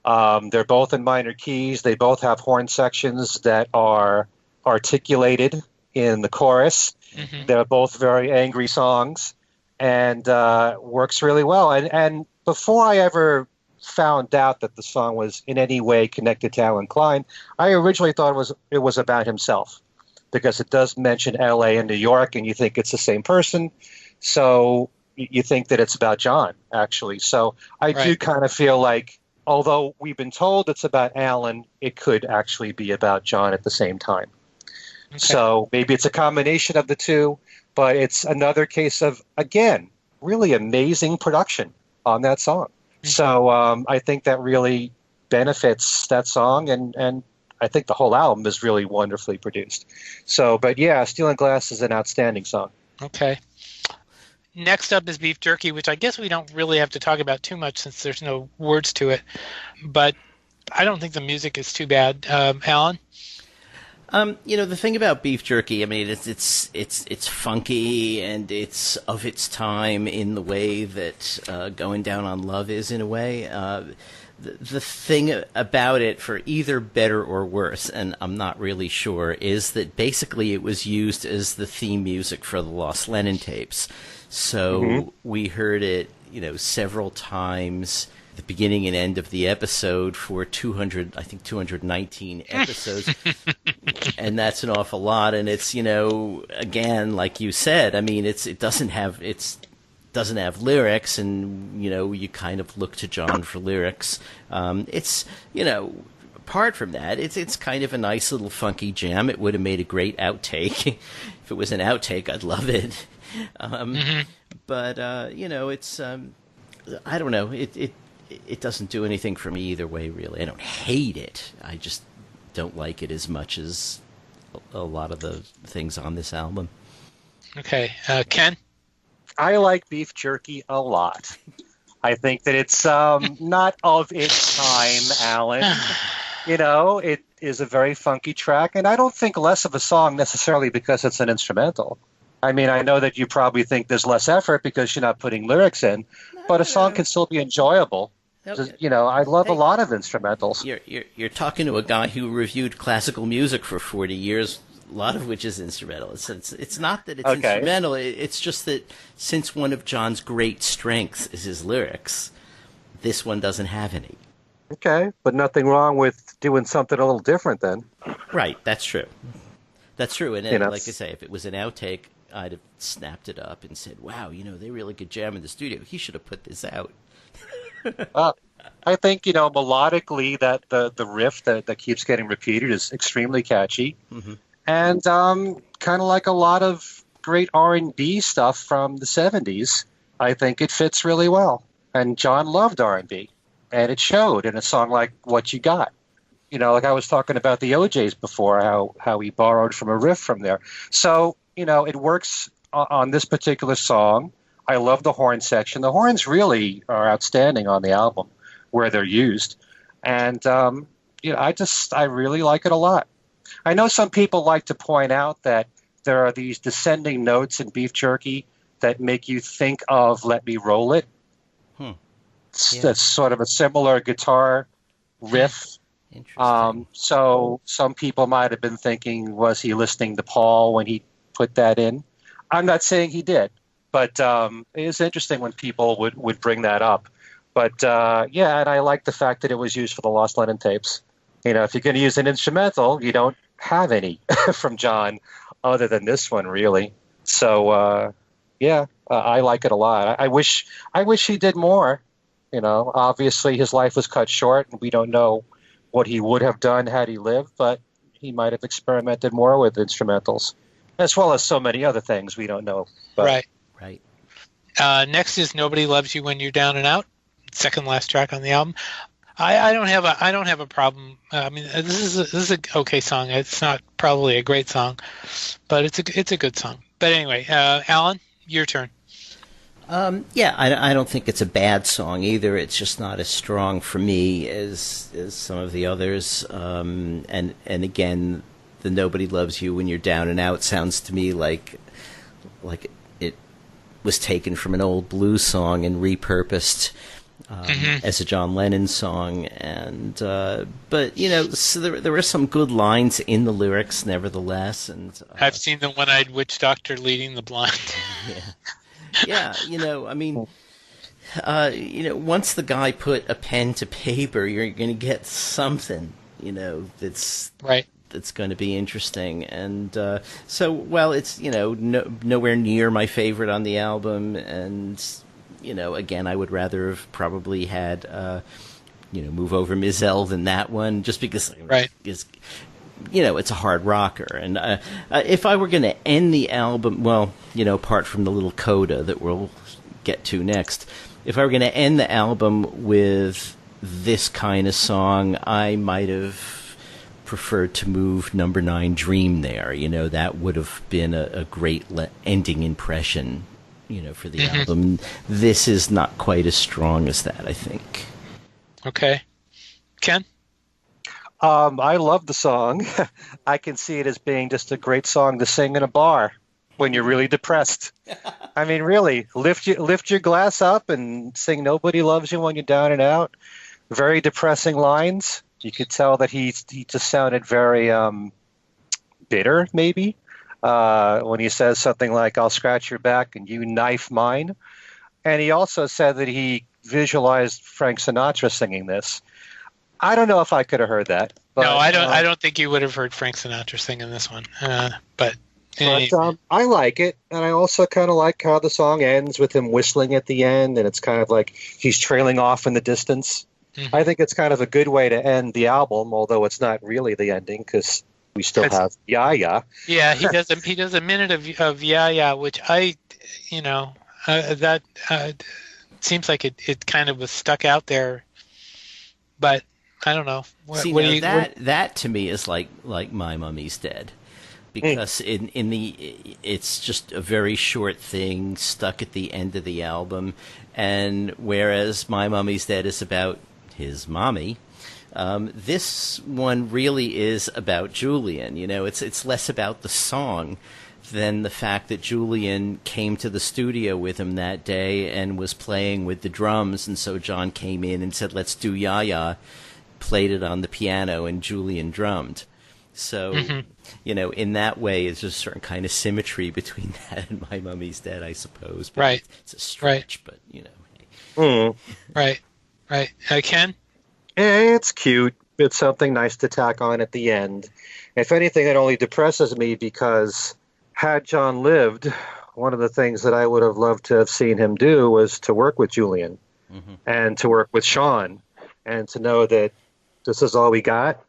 C: They're both in minor keys. They both have horn sections that are articulated in the chorus. They're both very angry songs and works really well. And before I ever found out that the song was in any way connected to Alan Klein, I originally thought it was about himself because it does mention LA and New York, and you think it's the same person. So you think that it's about John, actually. So I do kind of feel like, although we've been told it's about Alan, it could actually be about John at the same time. Okay. So maybe it's a combination of the two, but it's another case of, again, really amazing production on that song. So I think that really benefits that song, and I think the whole album is really wonderfully produced. So, but yeah, Steel and Glass is an outstanding song.
A: Okay. Next up is Beef Jerky, which I guess we don't really have to talk about too much since there's no words to it. But I don't think the music is too bad. Alan?
B: The thing about Beef Jerky, I mean, it's funky and it's of its time in the way that Going Down on Love is in a way. The thing about it, for either better or worse, and I'm not really sure, is that basically it was used as the theme music for the Lost Lennon tapes. So we heard it, several times, the beginning and end of the episode for 219 episodes. And that's an awful lot. And it's, again, like you said, I mean, it doesn't have lyrics, and you kind of look to John for lyrics. It's apart from that, it's kind of a nice little funky jam. It would have made a great outtake. If it was an outtake, I'd love it. But it's I don't know. It doesn't do anything for me either way, really. I don't hate it. I just don't like it as much as a lot of the things on this album.
A: Okay, Ken?
C: I like Beef Jerky a lot. I think that it's not of its time, Alan. It is a very funky track, and I don't think less of a song necessarily because it's an instrumental. I mean, I know that you probably think there's less effort because you're not putting lyrics in, but a song can still be enjoyable. I love a lot of instrumentals.
B: You're talking to a guy who reviewed classical music for 40 years, a lot of which is instrumental. It's not that it's instrumental. It's just that since one of John's great strengths is his lyrics, this one doesn't have any.
C: Okay, but nothing wrong with doing something a little different then.
B: Right, that's true. That's true. And like I say, if it was an outtake, I'd have snapped it up and said, wow, they really could jam in the studio. He should have put this out.
C: I think, melodically that the riff that keeps getting repeated is extremely catchy. And kind of like a lot of great R&B stuff from the 70s, I think it fits really well. And John loved R&B, and it showed in a song like What You Got. Like I was talking about the OJs before, how he borrowed from a riff from there. So, it works on this particular song. I love the horn section. The horns really are outstanding on the album where they're used. And, I really like it a lot. I know some people like to point out that there are these descending notes in Beef Jerky that make you think of Let Me Roll It. That's sort of a similar guitar riff.
B: Interesting.
C: So some people might have been thinking, was he listening to Paul when he put that in? I'm not saying he did, but it is interesting when people would bring that up. But and I like the fact that it was used for the Lost Lennon tapes. If you're going to use an instrumental, you don't have any from John other than this one, really. So, I like it a lot. I wish he did more. Obviously his life was cut short, and we don't know what he would have done had he lived, but he might have experimented more with instrumentals, as well as so many other things we don't know. But.
B: Right.
A: Next is Nobody Loves You When You're Down and Out, second last track on the album. I don't have a problem. I mean, this is a okay song. It's not probably a great song, but it's a good song. But anyway, Alan, your turn.
B: I don't think it's a bad song either. It's just not as strong for me as some of the others. And again, the Nobody Loves You When You're Down and Out sounds to me like it was taken from an old blues song and repurposed as a John Lennon song. And but so there were some good lines in the lyrics, nevertheless. And
A: I've seen the One-Eyed Witch Doctor leading the blind.
B: Yeah, I mean, once the guy put a pen to paper, you're going to get something, that's
A: right.
B: That's going to be interesting. And so, while it's, nowhere near my favorite on the album, and, again, I would rather have probably had, Move Over Mizell than that one, just because,
A: right.
B: it's a hard rocker. And if I were going to end the album, well, apart from the little coda that we'll get to next, if I were going to end the album with this kind of song, I might have preferred to move number 9, Dream, there. That would have been a great ending impression, for the album. This is not quite as strong as that, I think.
A: Okay. Ken?
C: I love the song. I can see it as being just a great song to sing in a bar when you're really depressed. I mean, really, lift your glass up and sing "Nobody Loves You" when you're down and out. Very depressing lines. You could tell that he just sounded very bitter, maybe, when he says something like, "I'll scratch your back and you knife mine." And he also said that he visualized Frank Sinatra singing this. I don't know if I could have heard that. But,
A: no, I don't. I don't think you would have heard Frank Sinatra singing this one. But
C: I like it, and I also kind of like how the song ends with him whistling at the end, and it's kind of like he's trailing off in the distance. Mm-hmm. I think it's kind of a good way to end the album, although it's not really the ending because we still have "Ya Ya."
A: Yeah, he does a minute of "Ya Ya," which that seems like it kind of was stuck out there, but. I don't know.
B: That to me is like My Mummy's Dead, because it's just a very short thing stuck at the end of the album, and whereas My Mummy's Dead is about his mommy, this one really is about Julian. It's less about the song than the fact that Julian came to the studio with him that day and was playing with the drums, and so John came in and said, "Let's do Ya Ya." Played it on the piano and Julian drummed. So, in that way, it's just a certain kind of symmetry between that and My Mummy's Dead, I suppose. But
A: right.
B: It's a stretch, but, Hey.
A: Right. Ken?
C: It's cute. It's something nice to tack on at the end. If anything, it only depresses me because had John lived, one of the things that I would have loved to have seen him do was to work with Julian and to work with Sean, and to know that this is all we got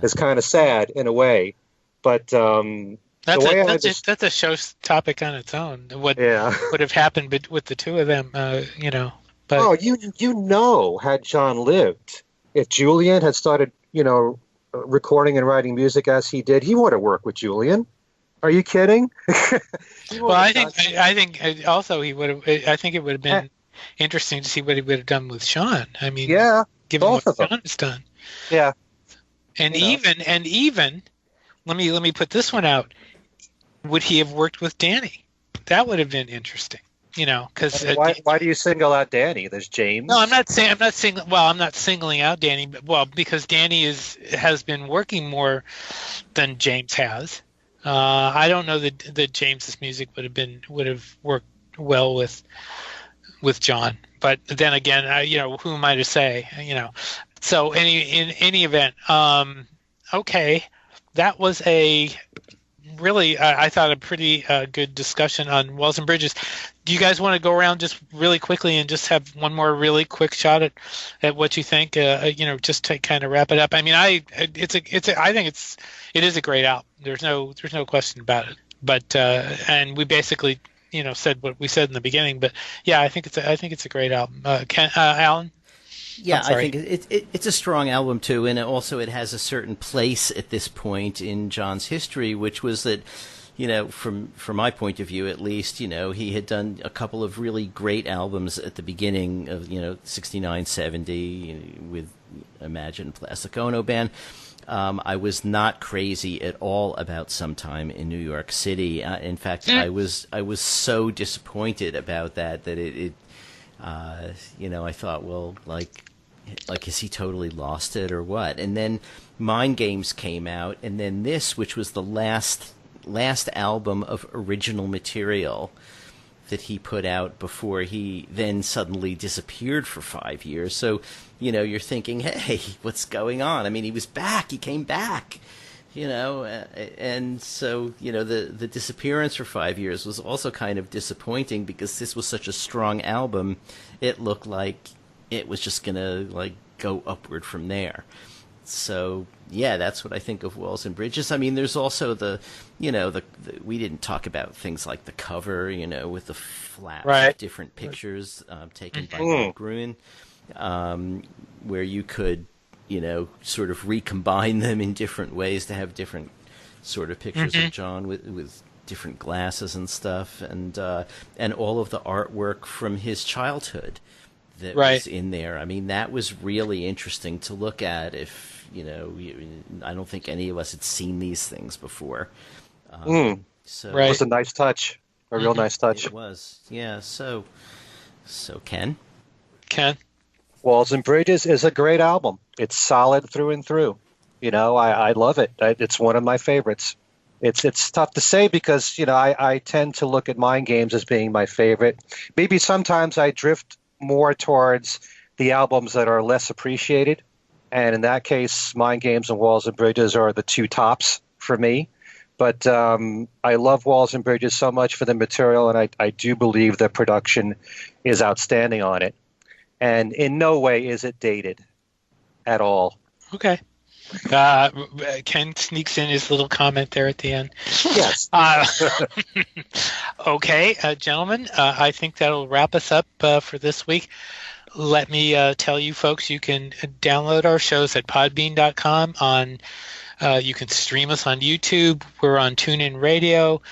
C: is kind of sad in a way. But
A: that's a show's topic on its own. What would have happened with the two of them, But
C: had John lived, if Julian had started, recording and writing music as he did, he would have worked with Julian. Are you kidding?
A: Well, I think also he would have. I think it would have been interesting to see what he would have done with Sean. I mean, given what Sean has done.
C: Yeah.
A: And even let me put this one out. Would he have worked with Danny? That would have been interesting. Because
C: why do you single out Danny? There's James.
A: No, I'm not singling out Danny, but because Danny has been working more than James has. I don't know that James's music would have worked well with John. But then again, who am I to say? So in any event, okay, that was a really, I thought, a pretty good discussion on Walls and Bridges. Do you guys want to go around just really quickly and just have one more really quick shot at what you think? Just to kind of wrap it up. I mean, I think it is a great album. There's no question about it. But and we basically said what we said in the beginning. But yeah, I think it's a great album. Alan?
B: Yeah, I think it's a strong album too, and it has a certain place at this point in John's history, which was that, from my point of view at least, he had done a couple of really great albums at the beginning of 69, 70 with Imagine Plastic Ono Band. I was not crazy at all about Sometime in New York City. In fact, I was so disappointed about that it I thought, well, like has he totally lost it or what? And then Mind Games came out, and then this, which was the last album of original material that he put out before he then suddenly disappeared for 5 years. So, you're thinking, hey, what's going on? I mean, he was back. He came back. And so, the disappearance for 5 years was also kind of disappointing because this was such a strong album. It looked like it was just going to, go upward from there. So yeah, that's what I think of Walls and Bridges. I mean, there's also the we didn't talk about things like the cover, with the flaps
C: Right.
B: of different pictures taken by
C: Mm.
B: Bob Gruen, where you could, sort of recombine them in different ways to have different sort of pictures of John with different glasses and stuff, and all of the artwork from his childhood that was in there. I mean, that was really interesting to look at. If I don't think any of us had seen these things before. So
C: It was a nice touch, a real nice touch.
B: it was, yeah. So Ken.
C: Walls and Bridges is a great album. It's solid through and through. I love it. It's one of my favorites. It's tough to say because, I tend to look at Mind Games as being my favorite. Maybe sometimes I drift more towards the albums that are less appreciated. And in that case, Mind Games and Walls and Bridges are the two tops for me. But I love Walls and Bridges so much for the material, and I do believe the production is outstanding on it. And in no way is it dated at all.
A: Okay. Ken sneaks in his little comment there at the end.
C: Yes.
A: Okay, gentlemen, I think that'll wrap us up for this week. Let me tell you folks, you can download our shows at podbean.com. You can stream us on YouTube. We're on TuneIn Radio.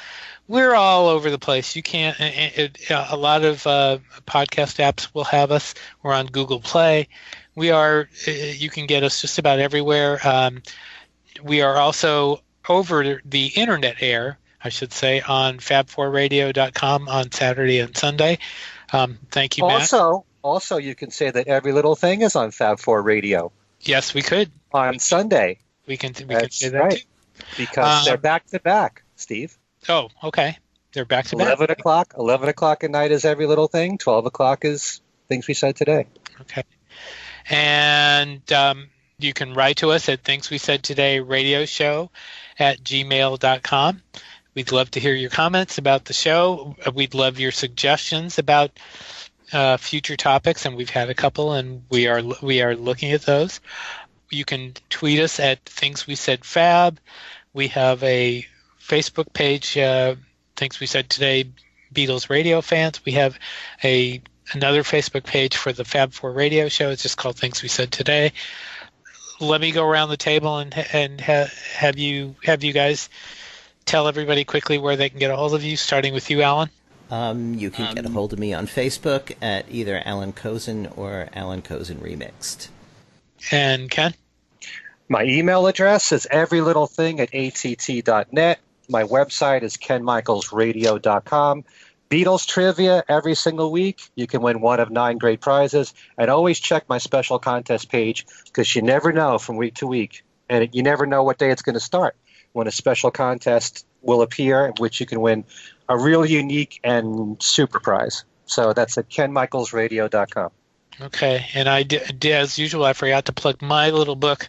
A: We're all over the place. You can't. A lot of podcast apps will have us. We're on Google Play. We are. You can get us just about everywhere. We are also over the internet air, I should say, on fab4radio.com on Saturday and Sunday. Thank you, Matt.
C: Also, you can say that Every Little Thing is on Fab4 Radio.
A: Yes, we could.
C: On Sunday.
A: We can say that
C: right.
A: too.
C: Because they're back to back, Steve.
A: Oh, okay. They're back to back.
C: 11 o'clock at night is Every Little Thing. 12 o'clock is Things We Said Today.
A: Okay. And you can write to us at Things We Said Today Radio Show at gmail.com. We'd love to hear your comments about the show. We'd love your suggestions about future topics, and we've had a couple, and we are looking at those. You can tweet us at Things We Said Fab. We have a Facebook page, Things We Said Today Beatles Radio Fans. We have another Facebook page for the Fab4 Radio Show. It's just called Things We Said Today. Let me go around the table and have you guys tell everybody quickly where they can get a hold of you, starting with you, Alan.
B: You can get a hold of me on Facebook at either Alan Kozin or Alan Kozin Remixed.
A: And Ken?
C: My email address is everylittlething@att.net. My website is kenmichaelsradio.com. Beatles trivia every single week. You can win one of 9 great prizes. And always check my special contest page because you never know from week to week. And you never know what day it's going to start when a special contest will appear, in which you can win a really unique and super prize. So that's at kenmichaelsradio.com.
A: Okay, and as usual, I forgot to plug my little book,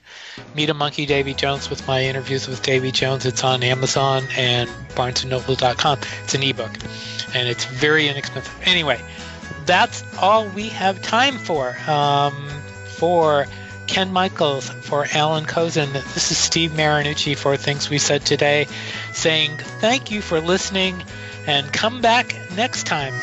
A: Meet a Monkey, Davy Jones, with my interviews with Davy Jones. It's on Amazon and BarnesandNoble.com. It's an ebook, and it's very inexpensive. Anyway, that's all we have time for. For Ken Michaels, for Alan Kozin, this is Steve Marinucci for Things We Said Today, saying thank you for listening, and come back next time.